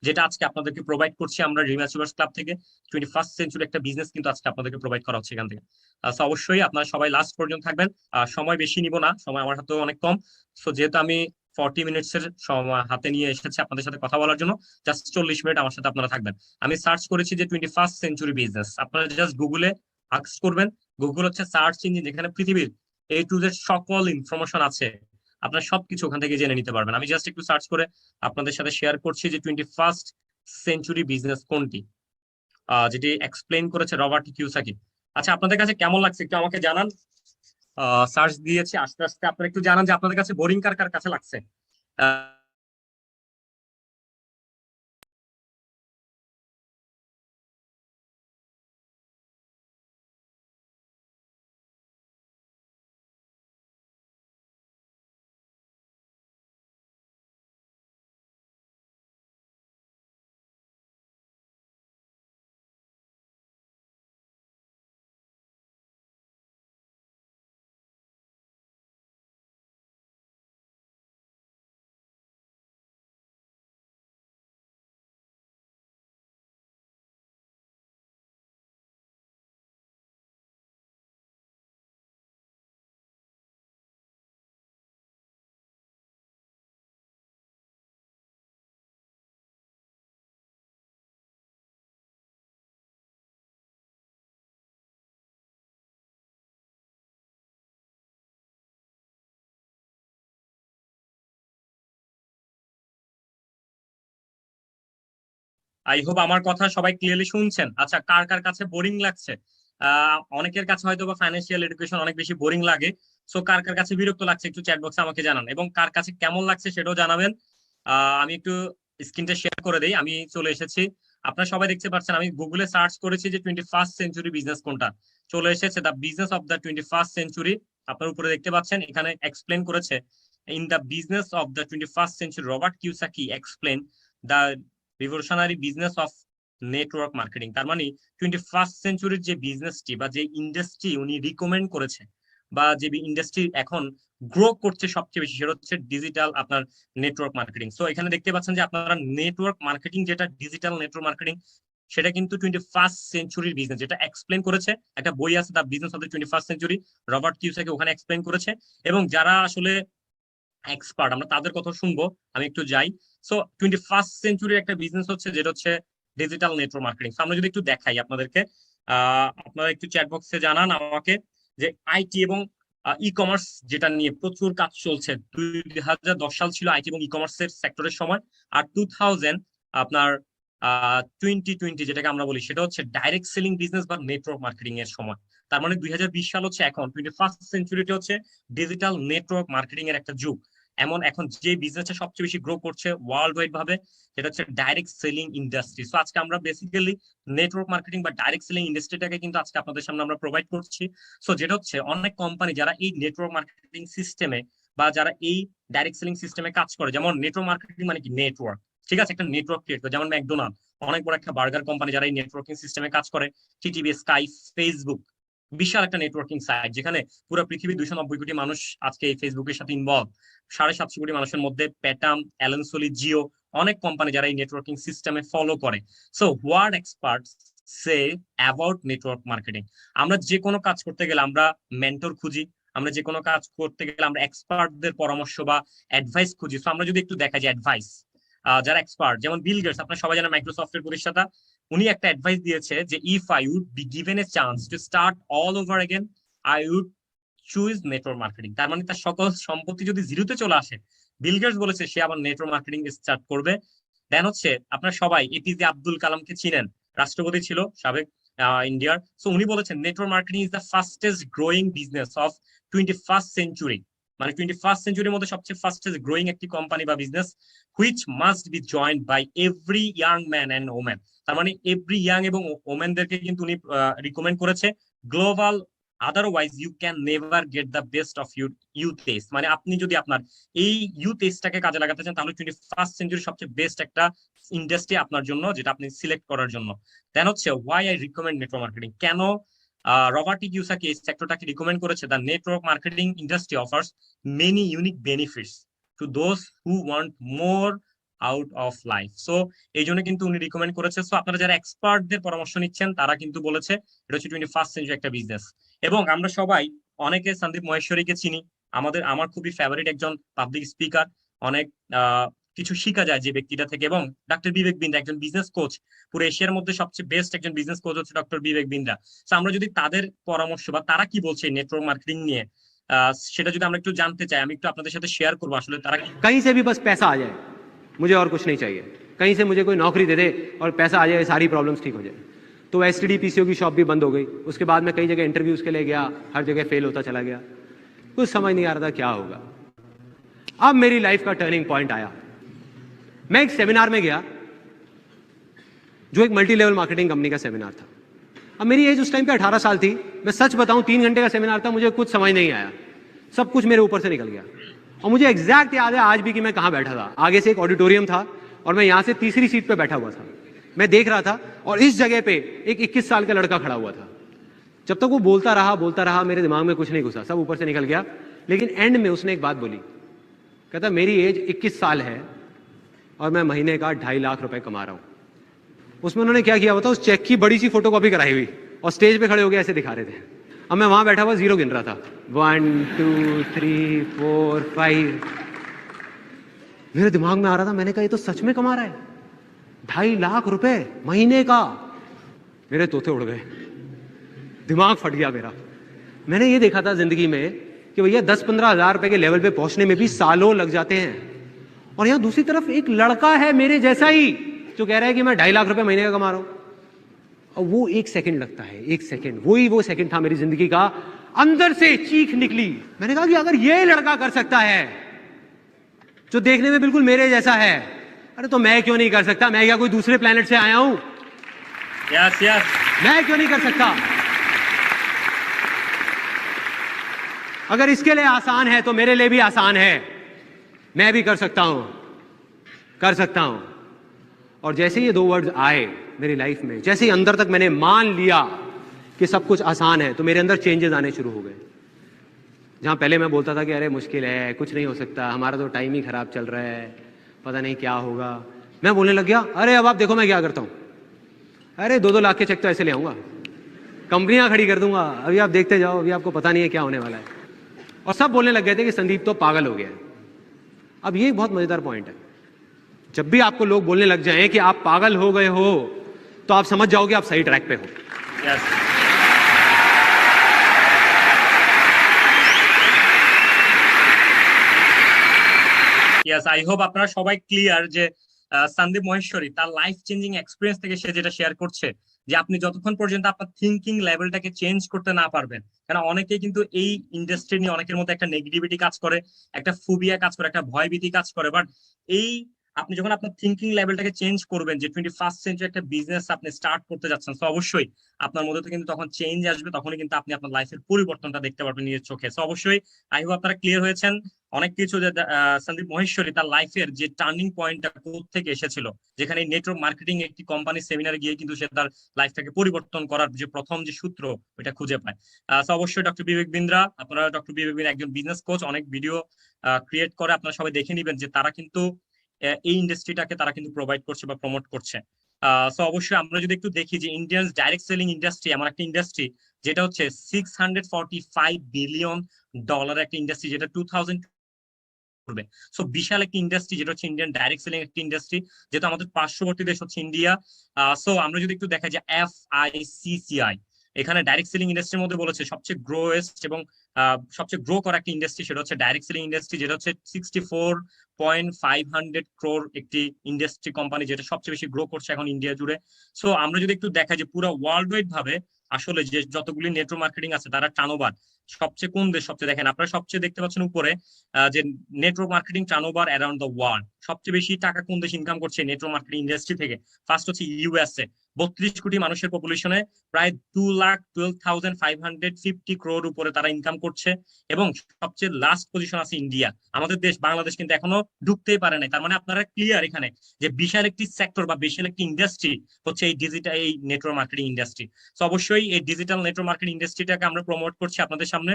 Speaker 1: যেটা আজকে আপনাদেরকে প্রোভাইড করছি আমরা ড্রিম অ্যাচিভার্স ক্লাব থেকে। 21st সেঞ্চুরি একটা বিজনেস কিন্তু আজকে আপনাদেরকে প্রোভাইড করা হচ্ছে এখান থেকে। So অবশ্যই আপনারা সবাই লাস্ট পর্যন্ত থাকবেন। সময় বেশি নিব না, সময় আমার হাতেও অনেক কম। সো যেহেতু আমি 40 মিনিটস এর সময় হাতে নিয়ে এসেছি আপনাদের সাথে কথা বলার জন্য, জাস্ট 40 মিনিট আমার সাথে আপনারা থাকবেন। আমি সার্চ করেছি যে 21st সেঞ্চুরি বিজনেস, আপনারা জাস্ট গুগলে সার্চ করবেন। গুগল হচ্ছে সার্চ ইঞ্জিন, যেখানে পৃথিবীর A to Z সকল ইনফরমেশন আছে, আপনারা সবকিছু ওখান থেকে জেনে নিতে পারবেন। আমি জাস্ট একটু সার্চ করে আপনাদের সাথে শেয়ার করছি যে 21st সেঞ্চুরি বিজনেস কোনটি। যেটি এক্সপ্লেন করেছে রবার্ট কিওসাকি। আচ্ছা, আপনাদের কাছে কেমন লাগছে একটু আমাকে জানান। সার্চ দিয়েছি আস্তে আস্তে, আপনারা একটু জানান যে আপনাদের কাছে বোরিং কার কার কাছে লাগছে। আই হোপ আমার কথা সবাই ক্লিয়ারলি শুনছেন। আচ্ছা, কার কার কাছে বোরিং লাগছে? অনেকের কাছে হয়তো বা ফাইন্যান্সিয়াল এডুকেশন অনেক বেশি বোরিং লাগে। সো কার কার কাছে বিরক্ত লাগছে একটু চ্যাট বক্সে আমাকে জানান, এবং কার কাছে কেমন লাগছে সেটাও জানাবেন। আমি একটু স্ক্রিনটা শেয়ার করে দেই, আমি চলে এসেছি। আপনারা সবাই দেখতে পাচ্ছেন আমি গুগলে সার্চ করেছি যে 21st সেঞ্চুরি বিজনেস কোনটা, চলে এসেছে the business of the 21st century. আপনার উপরে দেখতে পাচ্ছেন এখানে এক্সপ্লেন করেছে, in the business of the 21st century Robert Kiyosaki explain the revolutionary business of network marketing. তার মানে 21st সেঞ্চুরির যে বিজনেসটি বা যে ইন্ডাস্ট্রি উনি রিকমেন্ড করেছে, বা যে ইন্ডাস্ট্রি এখন গ্রো করছে সবচেয়ে বেশি, সেটা হচ্ছে ডিজিটাল আপনার নেটওয়ার্ক মার্কেটিং। সো এখানে দেখতে পাচ্ছেন যে আপনারা নেটওয়ার্ক মার্কেটিং, যেটা ডিজিটাল নেটওয়ার্ক মার্কেটিং, সেটা কিন্তু 21st সেঞ্চুরির বিজনেস, যেটা এক্সপ্লেন করেছে। একটা বই আছে the business of the 21st century, Robert Kiyosaki ওখানে এক্সপ্লেন করেছে। এবং যারা আসলে এক্সপার্ট, আমরা তাদের কথা শুনবো। আমি একটু যাই। সো 21st সেঞ্চুরির একটা বিজনেস হচ্ছে যেটা হচ্ছে ডিজিটাল নেটওয়ার্ক মার্কেটিং। আমরা যদি একটু দেখাই আপনাদেরকে, আপনারা একটু চ্যাট বক্সে জানান আমাকে যে আইটি এবং ই কমার্স, যেটা নিয়ে প্রচুর কাজ চলছে। 2010 সাল ছিল আইটি এবং ই কমার্সের সেক্টরের সময়, আর 2000 আপনার 2020 যেটাকে আমরা বলি সেটা হচ্ছে ডাইরেক্ট সেলিং বিজনেস বা নেটওয়ার্ক মার্কেটিং এর সময়। তার মানে 2020 সাল হচ্ছে এখন, 21st সেঞ্চুরিটা হচ্ছে ডিজিটাল নেটওয়ার্ক মার্কেটিং এর একটা যুগ। এমন এখন যে বিজনেসটা সবচেয়ে বেশি গ্রো করছে ওয়ার্ল্ড ওয়াইড ভাবে, সেটা হচ্ছে ডাইরেক্ট সেলিং ইন্ডাস্ট্রি। সো আজকে আমরা বেসিক্যালি নেটওয়ার্ক মার্কেটিং বা ডাইরেক্ট সেলিং ইন্ডাস্ট্রিটাকে কিন্তু আজকে আপনাদের সামনে আমরা প্রোভাইড করছি। সো যেটা হচ্ছে অনেক কোম্পানি যারা এই নেটওয়ার্ক মার্কেটিং সিস্টেমে বা যারা এই ডাইরেক্ট সেলিং সিস্টেমে কাজ করে, যেমন নেটওয়ার্ক মার্কেটিং মানে কি নেটওয়ার্ক, ঠিক আছে, একটা নেটওয়ার্ক ক্রিয়েট করে। যেমন ম্যাকডোনাল্ড অনেক বড় একটা বার্গার কোম্পানি, যারা এই নেটওয়ার্কিং সিস্টেমে কাজ করে। টিটিভি, স্কাই, ফেসবুক, বিশাল একটা নেটওয়ার্কিং সাইট, যেখানে পুরো পৃথিবীর 290 কোটি মানুষ আজকে এই ফেসবুকের সাথে ইনভলভ। 750 কোটি মানুষের মধ্যে প্যাটাম, অ্যালেনসোলি, জিও, অনেক কোম্পানি যারা এই নেটওয়ার্কিং সিস্টেমে ফলো করে। So what experts say about network marketing? আমরা যে কোনো কাজ করতে গেলে আমরা মেন্টর খুঁজি, আমরা যে কোনো কাজ করতে গেলে আমরা এক্সপার্টদের পরামর্শ বা অ্যাডভাইস খুঁজি। সো আমরা যদি একটু দেখা যায় অ্যাডভাইস, যারা এক্সপার্ট, যেমন বিল গেটস, আপনারা সবাই জানেন মাইক্রোসফটের প্রতিষ্ঠাতা, উনি একটা অ্যাডভাইস দিয়েছে যে if I would be given a chance to start all over again I would choose network marketing. তার মানে তার সকল সম্পত্তি যদি জিরোতে চলে আসে, বিল গেটস বলেছে সে আবার নেটওয়ার্ক মার্কেটিং স্টার্ট করবে। দেন হচ্ছে আপনারা সবাই এপিজে আব্দুল কালামকে চিনেন, রাষ্ট্রপতি ছিল সাবেক ইন্ডিয়ার। সো উনি বলেছেন network marketing is the fastest growing business of 21st century. মানে 21st সেঞ্চুরির মধ্যে সবচেয়ে ফাস্টেস্ট গ্রোয়িং একটি কোম্পানি বা business, which must be joined by every young man and woman. তার মানে এভরি ইয়াং এবং ওমেনদেরকে কিন্তু উনি রিকমেন্ড করেছে global, otherwise you can never get the best of your youth age. মানে আপনি যদি আপনার এই ইউথ এজটাকে কাজে লাগাতে চান, তাহলে 21st সেঞ্চুরি সবচেয়ে বেস্ট একটা ইন্ডাস্ট্রি আপনার জন্য, যেটা আপনি সিলেক্ট করার জন্য। দেন হচ্ছে why I recommend network marketing. কেন রবার্ট কিওসাকি এই সেক্টরটাকে রিকমেন্ড করেছে? The network marketing industry offers many unique benefits to those who want more out of life. So এই জন্য কিন্তু উনি রিকমেন্ড করেছে। সো আপনারা যারা এক্সপার্টদের পরামর্শ নিচ্ছেন, তারা কিন্তু বলেছে এটা হচ্ছে 21st সেঞ্চুরি একটা বিজনেস। এবং আমরা সবাই অনেকে সন্দীপ মহেশ্বরীকে চিনি, আমার খুবই ফেভারিট একজন পাবলিক স্পিকার। অনেক কিছু শিখা যায় যে ব্যক্তিটা থেকে। এবং ডক্টর বিবেক বিন্দ্রা একজন বিজনেস কোচ, পুরো এশিয়ার মধ্যে সবচেয়ে বেস্ট একজন বিজনেস কোচ হচ্ছে ডক্টর বিবেক বিন্দ্রা। তো আমরা যদি তাদের পরামর্শ বা তারা কি বলছে নেটওয়ার্ক মার্কেটিং নিয়ে, সেটা যদি আমরা একটু জানতে চাই, আমি একটু আপনাদের সাথে শেয়ার করবো আসলে তারা
Speaker 3: कहीं से भी बस पैसा आ जाए, मुझे और कुछ नहीं चाहिए। कहीं से मुझे कोई नौकरी दे दे और पैसा आ जाए, सारी प्रॉब्लम्स ठीक हो जाए। तो एसटीडी पीसीओ की शॉप भी बंद हो गई। उसके बाद मैं कई जगह इंटरव्यूज के लिए गया, हर जगह फेल होता चला गया, कुछ समझ नहीं आ रहा था क्या होगा। अब मेरी लाइफ का टर्निंग पॉइंट आया। मैं एक सेमिनार में गया जो एक मल्टी लेवल मार्केटिंग कंपनी का सेमिनार था। अब मेरी एज उस टाइम पे 18 साल थी। मैं सच बताऊं 3 घंटे का सेमिनार था, मुझे कुछ समझ नहीं आया, सब कुछ मेरे ऊपर से निकल गया। और मुझे एग्जैक्ट याद है आज भी कि मैं कहां बैठा था। आगे से एक ऑडिटोरियम था और मैं यहां से तीसरी सीट पे बैठा हुआ था। मैं देख रहा था और इस जगह पे एक 21 साल का लड़का खड़ा हुआ था। जब तक वो बोलता रहा मेरे दिमाग में कुछ नहीं घुसा, सब ऊपर से निकल गया। लेकिन एंड में उसने एक बात बोली, कहता मेरी एज 21 साल है और मैं महीने का 2.5 लाख रुपए कमा रहा हूं। उसमें उन्होंने क्या किया होता, उस चेक की बड़ी सी फोटो कॉपी कराई हुई और स्टेज पे खड़े हो गए ऐसे दिखा रहे थे। अब मैं वहां बैठा हुआ जीरो गिन रहा था, 1 2 3 4 5। मेरे दिमाग में आ रहा था, मैंने कहा ये तो सच में कमा रहा है 2.5 लाख रुपए महीने का। मेरे तोते उड़ गए, दिमाग फट गया मेरा। मैंने ये देखा था जिंदगी में कि भैया 10-15 हजार रुपए के लेवल पे पहुंचने में भी सालों लग जाते हैं, और यहां दूसरी तरफ एक लड़का है मेरे जैसा ही जो कह रहा है कि मैं 2.5 लाख रुपए महीने का कमा रहा हूं। और वो 1 सेकंड लगता है, 1 सेकंड, वो सेकंड था मेरी जिंदगी का। अंदर से चीख निकली। मैंने कहा कि अगर ये लड़का कर सकता है जो देखने में बिल्कुल मेरे जैसा है, अरे तो मैं क्यों नहीं कर सकता? मैं क्या कोई दूसरे प्लेनेट से आया हूं?
Speaker 1: यस यस,
Speaker 3: मैं क्यों नहीं कर सकता? अगर इसके लिए आसान है तो मेरे लिए भी आसान है। मैं भी कर सकता हूं, कर सकता हूं। और जैसे ये 2 वर्ड्स आए मेरी लाइफ में, जैसे ही अंदर तक मैंने मान लिया कि सब कुछ आसान है, तो मेरे अंदर चेंजेस आने शुरू हो गए। जहां पहले मैं बोलता था कि अरे मुश्किल है, कुछ नहीं हो सकता, हमारा तो टाइम ही खराब चल रहा है, पता नहीं क्या होगा, मैं बोलने लग गया अरे अब आप देखो मैं क्या करता हूं, अरे 2-2 लाख के चेक तो ऐसे ले आऊंगा, कंपनियां खड़ी कर दूंगा, अभी आप देखते जाओ, अभी आपको पता नहीं है क्या होने वाला है। और सब बोलने लग गए थे कि संदीप तो पागल हो गया है। अब ये एक बहुत मजेदार पॉइंट है, जब भी आपको लोग बोलने लग जाएं कि आप पागल हो गए हो, तो आप समझ जाओगे आप सही ट्रैक पे हो।
Speaker 1: यस यस, আই হোপ আপনারা সবাই ক্লিয়ার যে সন্দীপ মহেশ্বরী তার লাইফ চেঞ্জিং এক্সপিরিয়েন্স থেকে সে যেটা শেয়ার করছে, যে আপনি যতক্ষণ পর্যন্ত আপনার থিঙ্কিং লেভেলটাকে চেঞ্জ করতে না পারবেন, কারণ অনেকেই কিন্তু এই ইন্ডাস্ট্রি নিয়ে অনেকের মধ্যে একটা নেগেটিভিটি কাজ করে, একটা ফুবিয়া কাজ করে, একটা ভয়ভীতি কাজ করে। বাট এই আপনি যখন আপনার থিঙ্কিং লেভেলটাকে চেঞ্জ করবেন, যে 21st সেঞ্চুরি একটা বিজনেস আপনি স্টার্ট করতে যাচ্ছেন, তো অবশ্যই আপনার মধ্যে তো কিন্তু তখন চেঞ্জ আসবে, তখনই কিন্তু আপনি আপনার লাইফের পরিবর্তনটা দেখতে পারবেন নিজের চোখে। তো অবশ্যই আই হোপ আপনারা ক্লিয়ার হয়েছেন অনেক কিছু, যে সন্দীপ মহেশ্বরী তার লাইফের যে টার্নিং পয়েন্টটা থেকে এসেছিল, যেখানে নেটওয়ার্ক মার্কেটিং একটি কোম্পানির সেমিনারে গিয়ে কিন্তু সে তার লাইফটাকে পরিবর্তন করার যে প্রথম যে সূত্র ওইটা খুঁজে পায়। তো অবশ্যই ডক্টর বিবেক বিন্দ্রা, আপনারা ডক্টর বিবেক বিন্দ্রা একজন বিজনেস কোচ, অনেক ভিডিও ক্রিয়েট করে, আপনারা সবাই দেখে নিবেন যে তারা কিন্তু এই ইন্ডাস্ট্রিটাকে তারা কিন্তু প্রোভাইড করছে বা প্রমোট করছে। সো অবশ্যই আমরা যদি একটু দেখি যে ইন্ডিয়ান ডাইরেক্ট সেলিং ইন্ডাস্ট্রি এমন একটা ইন্ডাস্ট্রি যেটা হচ্ছে $645 বিলিয়ন একটা ইন্ডাস্ট্রি, যেটা 2000 করবে। সো বিশাল একটা ইন্ডাস্ট্রি, যেটা হচ্ছে ইন্ডিয়ান ডাইরেক্ট সেলিং একটা ইন্ডাস্ট্রি, যেটা আমাদের পার্শ্ববর্তী দেশ হচ্ছে ইন্ডিয়া। সো আমরা যদি একটু দেখা যায় FICCI, এখানে ডাইরেক্ট সেলিং ইন্ডাস্ট্রির মধ্যে বলেছে সবচেয়ে গ্রোয়েস্ট এবং সবচেয়ে গ্রো করা একটা ইন্ডাস্ট্রি, সেটা হচ্ছে ডাইরেক্ট সেলিং ইন্ডাস্ট্রি, যেটা হচ্ছে 64.500 ক্রোর একটি ইন্ডাস্ট্রি কোম্পানি, যেটা সবচেয়ে বেশি গ্রো করছে এখন ইন্ডিয়া জুড়ে। সো আমরা যদি একটু দেখা যে পুরো ওয়ার্ল্ড ওয়াইড ভাবে আসলে যে যতগুলি নেটওয়ার্ক মার্কেটিং আছে, তারা টার্নওভার সবচেয়ে কোন দেশ সবচেয়ে, দেখেন আপনারা সবচেয়ে দেখতে পাচ্ছেন উপরে যে network marketing turnover around the world, সবচেয়ে বেশি টাকা কোন দেশ ইনকাম করছে নেটওয়ার্ক মার্কেটিং ইন্ডাস্ট্রি থেকে? ফার্স্ট হচ্ছে USA, 32 কোটি মানুষের পপুলেশনে প্রায় 2,12,550 ক্রোর উপরে তারা ইনকাম করছে। এবং সবচেয়ে লাস্ট পজিশন আছে ইন্ডিয়া, আমাদের দেশ বাংলাদেশ কিন্তু এখনো ঢুকতেই পারে নাই। তার মানে আপনারা ক্লিয়ার এখানে যে বিশাল একটি সেক্টর বা বিশাল একটি ইন্ডাস্ট্রি হচ্ছে এই ডিজিটাল এই নেটওয়ার্ক মার্কেটিং ইন্ডাস্ট্রি। তো অবশ্যই এই ডিজিটাল নেটওয়ার্ক মার্কেটিং ইন্ডাস্ট্রিটাকে আমরা প্রমোট করছি, আপনাদের সামনে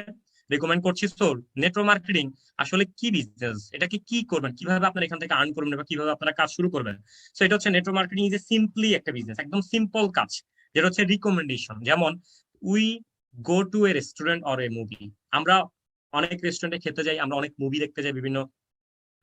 Speaker 1: রেকমেন্ড করছি। তো নেটওয়ার্ক মার্কেটিং আসলে কি বিজনেস, এটাকে কি করবেন, কিভাবে আপনারা এখান থেকে আর্ন করবেন বা কিভাবে আপনারা কাজ শুরু করবেন? সো এটা হচ্ছে network marketing is a simply একটা বিজনেস, একদম সিম্পল কাজ, যেটা হচ্ছে রিকমেন্ডেশন। যেমন we go to A restaurant or a movie, আমরা অনেক রেস্টুরেন্টে খেতে যাই, আমরা অনেক মুভি দেখতে যাই বিভিন্ন।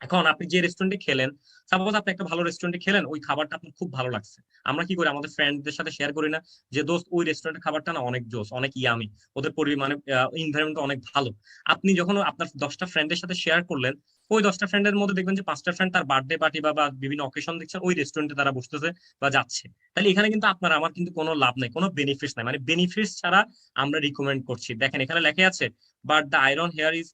Speaker 1: এখন আপনি যে রেস্টুরেন্টে খেলেন, সাপোজ আপনি একটা ভালো রেস্টুরেন্টে খেলেন, ওই খাবারটা আপনার খুব ভালো লাগছে, আমরা কি করি আমাদের ফ্রেন্ডদের সাথে শেয়ার করি না যে দোস্ত ওই রেস্টুরেন্টের খাবারটা না অনেক জোস, অনেক ইয়ামি, ওদের পরিমাণে এনভায়রনমেন্ট অনেক ভালো। আপনি যখন আপনার 10টা ফ্রেন্ডের সাথে শেয়ার করলেন, ওই 10টা ফ্রেন্ডের মধ্যে দেখবেন যে 5টা ফ্রেন্ড তার বার্থডে পার্টি বা বিভিন্ন অকেশন দেখছেন ওই রেস্টুরেন্টে তারা বসতেছে বা যাচ্ছে। তাহলে এখানে কিন্তু আপনার আমার কিন্তু কোনো লাভ নাই, কোনো বেনিফিটস নাই, মানে বেনিফিটস ছাড়া আমরা রিকমেন্ড করছি। দেখেন এখানে লেখা আছে, but the iron hair is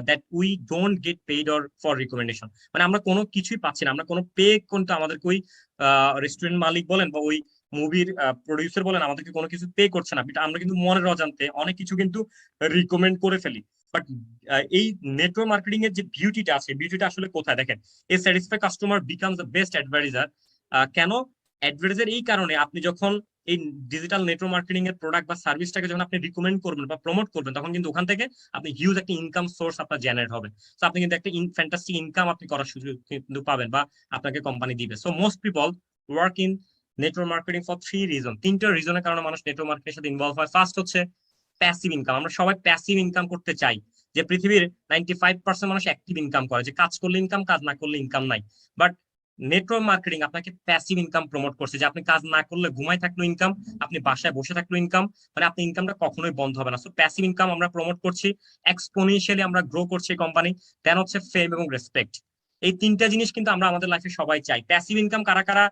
Speaker 1: that we don't get paid or for recommendation, মানে আমরা কোনো কিছুই পাচ্ছি না, আমরা কোনো পে কিন্তু আমাদেরকে ওই রেস্টুরেন্ট মালিক বলেন বা ওই মুভির প্রডিউসার বলেন আমাদেরকে কোনো কিছু পে করছে না, but আমরা কিন্তু মনের অজান্তে অনেক কিছু কিন্তু রিকমেন্ড করে ফেলি। বাট এই নেটওয়ার্ক মার্কেটিং এর যে বিউটিটা আছে, বিউটিটা আসলে কোথায় দেখেন, a satisfy customer becomes the best advertiser. কেন অ্যাডভার্টাইজার? এই কারণে আপনি যখন এই ডিজিটাল নেটওয়ার্ক মার্কেটিং এর প্রোডাক্ট বা সার্ভিসটাকে যখন আপনি রিকমেন্ড করবেন বা প্রমোট করবেন, তখন কিন্তু ওখান থেকে আপনি হিউজ একটা ইনকাম সোর্স আপনার জেনারেট হবে। তো আপনি কিন্তু একটা ফ্যান্টাস্টিক ইনকাম আপনি করার সুযোগ কিন্তু পাবেন বা আপনাকে কোম্পানি দিবে। So most people work in network marketing for 3 reason, 3টা রিজনের কারণে মানুষ নেটওয়ার্ক মার্কেটিং এর সাথে ইনভলভ হয়। ফার্স্ট হচ্ছে প্যাসিভ ইনকাম। আমরা সবাই প্যাসিভ ইনকাম করতে চাই, যে পৃথিবীর 95% মানুষ অ্যাক্টিভ ইনকাম করে, যে কাজ করলে ইনকাম, কাজ না করলে ইনকাম নাই। বাট নেটওয়ার্ক মার্কেটিং আপনাকে প্যাসিভ ইনকাম প্রমোট করছে, যে আপনি কাজ না করলে ঘুমাই থাকলো ইনকাম, আপনি বাসায় বসে থাকলো ইনকাম, মানে আপনার ইনকামটা কখনোই বন্ধ হবে না। সো প্যাসিভ ইনকাম আমরা প্রমোট করছি, এক্সপোনেনশিয়ালি আমরা গ্রো করছি কোম্পানি। দেন হচ্ছে ফেম এবং রেসপেক্ট। এই 3টা জিনিস কিন্তু আমরা আমাদের লাইফে সবাই চাই। প্যাসিভ ইনকাম কারা কারা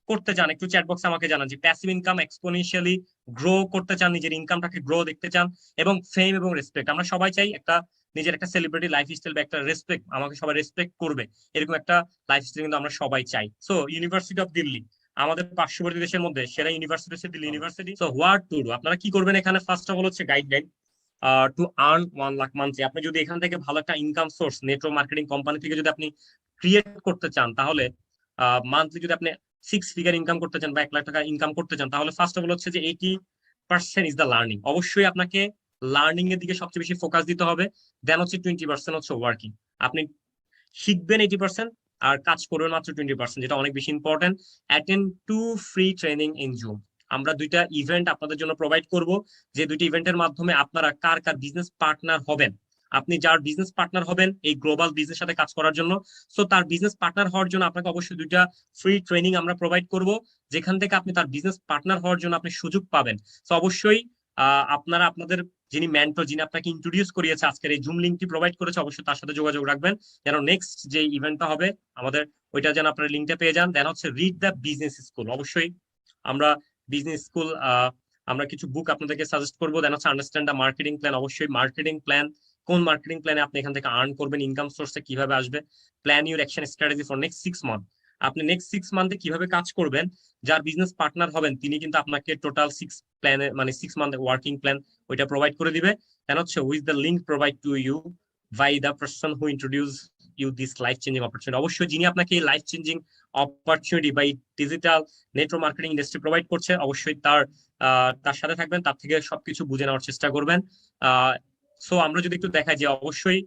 Speaker 1: করতে চান একটু চ্যাট বক্সে আমাকে জানান, যে প্যাসিভ ইনকাম এক্সপোনেনশিয়ালি গ্রো করতে চান, নিজের ইনকামটাকে গ্রো দেখতে চান, এবং ফেম এবং রেসপেক্ট। আমরা সবাই চাই একটা নিজের একটা সেলিব্রিটি লাইফস্টাইল বা একটা রেসপেক্ট, আমাকে সবাই রেসপেক্ট করবে, এরকম একটা লাইফস্টাইল কিন্তু আমরা সবাই চাই। সো ইউনিভার্সিটি অফ দিল্লি আমাদের পার্শ্ববর্তী দেশের মধ্যে সেরা ইউনিভার্সিটি হচ্ছে Delhi university. So what to do, আপনারা কি করবেন এখানে? ফার্স্ট অফ অল হচ্ছে guideline to earn 1 lakh monthly. আপনি যদি এখান থেকে ভালো একটা income source network marketing company থেকে যদি আপনি ক্রিয়েট করতে চান, তাহলে মান্থলি যদি আপনি 6 ফিগার ইনকাম করতে চান বা 1 লাখ টাকা ইনকাম করতে চান, তাহলে ফার্স্ট অফ অল হচ্ছে যে 80% ইজ দ্য লার্নিং। অবশ্যই আপনাকে লার্নিং এর দিকে সবচেয়ে বেশি ফোকাস দিতে হবে। দেন হচ্ছে 20% হচ্ছে ওয়ার্কিং। আপনি শিখবেন 80% আর কাজ করবেন মাত্র 20%, যেটা অনেক বেশি important. Attend two free training in zoom. আমরা 2টা ইভেন্ট আপনাদের জন্য প্রোভাইড করব, যে 2টি ইভেন্টের মাধ্যমে আপনারা কার কার বিজনেস পার্টনার হবেন। আপনি যার বিজনেস পার্টনার হবেন এই গ্লোবাল বিজনেস সাথে কাজ করার জন্য, সো তার বিজনেস পার্টনার হওয়ার জন্য আপনাকে অবশ্যই 2টা ফ্রি ট্রেনিং আমরা প্রোভাইড করব, যেখান থেকে আপনি তার বিজনেস পার্টনার হওয়ার জন্য আপনি সুযোগ পাবেন। তো অবশ্যই আপনারা আপনাদের যিনি মেন্টর, যিনি আপনাকে ইন্ট্রোডিউস করিয়েছে, আজকের এই জুম লিঙ্কটি প্রোভাইড করেছে, অবশ্যই তার সাথে যোগাযোগ রাখবেন, যেন নেক্সট যে ইভেন্টটা হবে আমাদের ওইটা যেন আপনারা লিঙ্কটা পেয়ে যান। দেন হচ্ছে রিড দ্য বিজনেস স্কুল। অবশ্যই আমরা বিজনেস স্কুল আমরা কিছু বুক আপনাদেরকে সাজেস্ট করবো। দেন হচ্ছে আন্ডারস্ট্যান্ড দ্য মার্কেটিং প্ল্যান। অবশ্যই মার্কেটিং প্ল্যান, কোন মার্কেটিং প্ল্যানে আপনি এখান থেকে আর্ন করবেন, ইনকাম সোর্সে কিভাবে আসবে। Plan your action strategy for next 6 month. আপনি নেক্সট 6 মান্থে কিভাবে কাজ করবেন, যার বিজনেস পার্টনার হবেন তিনি কিন্তু আপনাকে টোটাল 6 প্ল্যানে মানে 6 মান্থ ওয়ার্কিং প্ল্যান ওইটা প্রোভাইড করে দিবে। দেন হচ্ছে with the link provide to you by the person who introduce you this life changing opportunity. অবশ্যই যিনি আপনাকে এই লাইফ চেঞ্জিং অপরচুনিটি বা এই digital network marketing industry provide করছে, অবশ্যই তার সাথে থাকবেন, তার থেকে সবকিছু বুঝে নেওয়ার চেষ্টা করবেন। সো আমরা যদি একটু দেখাই যে অবশ্যই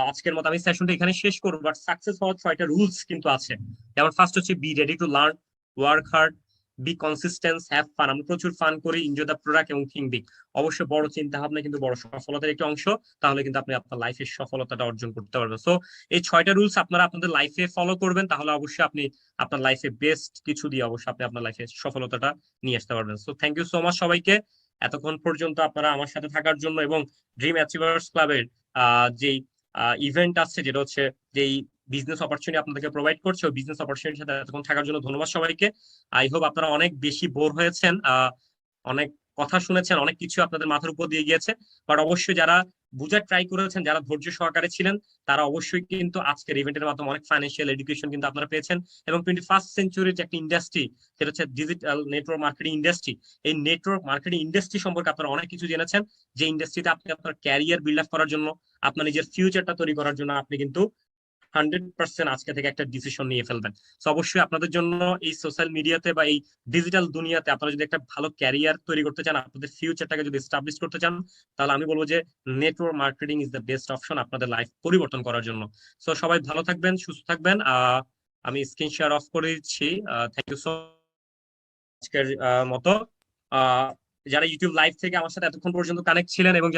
Speaker 1: আজকের মতো আমি সেশনটা এখানে শেষ করবো, বাট সাকসেস হওয়ার 6টা রুলস কিন্তু আছে। যেমন ফার্স্ট হচ্ছে be ready to learn, work hard, be consistence, have fun. আমরা প্রচুর ফান করি, এনজয় দ্য প্রোডাক্ট এবং থিঙ্ক বিগ। অবশ্যই বড় চিন্তা ভাবনা কিন্তু বড় সফলতার একটি অংশ, তাহলে কিন্তু আপনি আপনার লাইফের সফলতাটা অর্জন করতে পারবেন। সো এই 6টা রুলস আপনারা আপনাদের লাইফে ফলো করবেন, তাহলে অবশ্যই আপনি আপনার লাইফে বেস্ট কিছু দিয়ে অবশ্যই আপনি আপনার লাইফে সফলতাটা নিয়ে আসতে পারবেন। So thank you so much সবাইকে এতক্ষণ পর্যন্ত আপনারা আমার সাথে থাকার জন্য, এবং ড্রিম অ্যাচিভার্স ক্লাবের যেই ইভেন্ট আছে, যেটা হচ্ছে যেই বিজনেস অপরচুনিটি আপনাদেরকে প্রোভাইড করছে, ওই বিজনেস অপরচুনিটির সাথে এতক্ষণ থাকার জন্য ধন্যবাদ সবাইকে। আই হোপ আপনারা অনেক বেশি বোর হয়েছেন, অনেক কথা শুনেছেন, অনেক কিছু আপনাদের মাথার উপর দিয়ে গিয়েছে, বাট অবশ্যই যারা বুঝার ট্রাই করেছেন, যারা ধৈর্য সহকারে ছিলেন, তারা অবশ্যই কিন্তু আজকের ইভেন্টের মাধ্যমে অনেক ফাইন্যান্সিয়াল এডুকেশন কিন্তু আপনারা পেয়েছেন। এবং 21st সেঞ্চুরির যে একটা ইন্ডাস্ট্রি, সেটা হচ্ছে ডিজিটাল নেটওয়ার্ক মার্কেটিং ইন্ডাস্ট্রি, এই নেটওয়ার্ক মার্কেটিং ইন্ডাস্ট্রি সম্পর্কে আপনারা অনেক কিছু জেনেছেন, যে ইন্ডাস্ট্রিতে আপনি আপনার ক্যারিয়ার বিল্ড আপ করার জন্য, আপনার নিজের ফিউচারটা তৈরি করার জন্য আপনি কিন্তু 100% আজকে থেকে একটা ডিসিশন নিয়ে ফেলবেন। তো অবশ্যই আপনাদের জন্য এই সোশ্যাল মিডিয়াতে বা এই ডিজিটাল দুনিয়াতে আপনারা যদি একটা ভালো ক্যারিয়ার তৈরি করতে চান, আপনাদের ফিউচারটাকে যদি এস্টাবলিশ করতে চান, তাহলে আমি বলবো যে network marketing is the best option আপনাদের লাইফ পরিবর্তন করার জন্য। সো সবাই ভালো থাকবেন, সুস্থ থাকবেন। আমি স্ক্রিন শেয়ার অফ করে দিচ্ছি। থ্যাংক ইউ সো আজকের মতো যারা ইউটিউব লাইভ থেকে আমার সাথে এতক্ষণ পর্যন্ত কানেক্ট ছিলেন এবং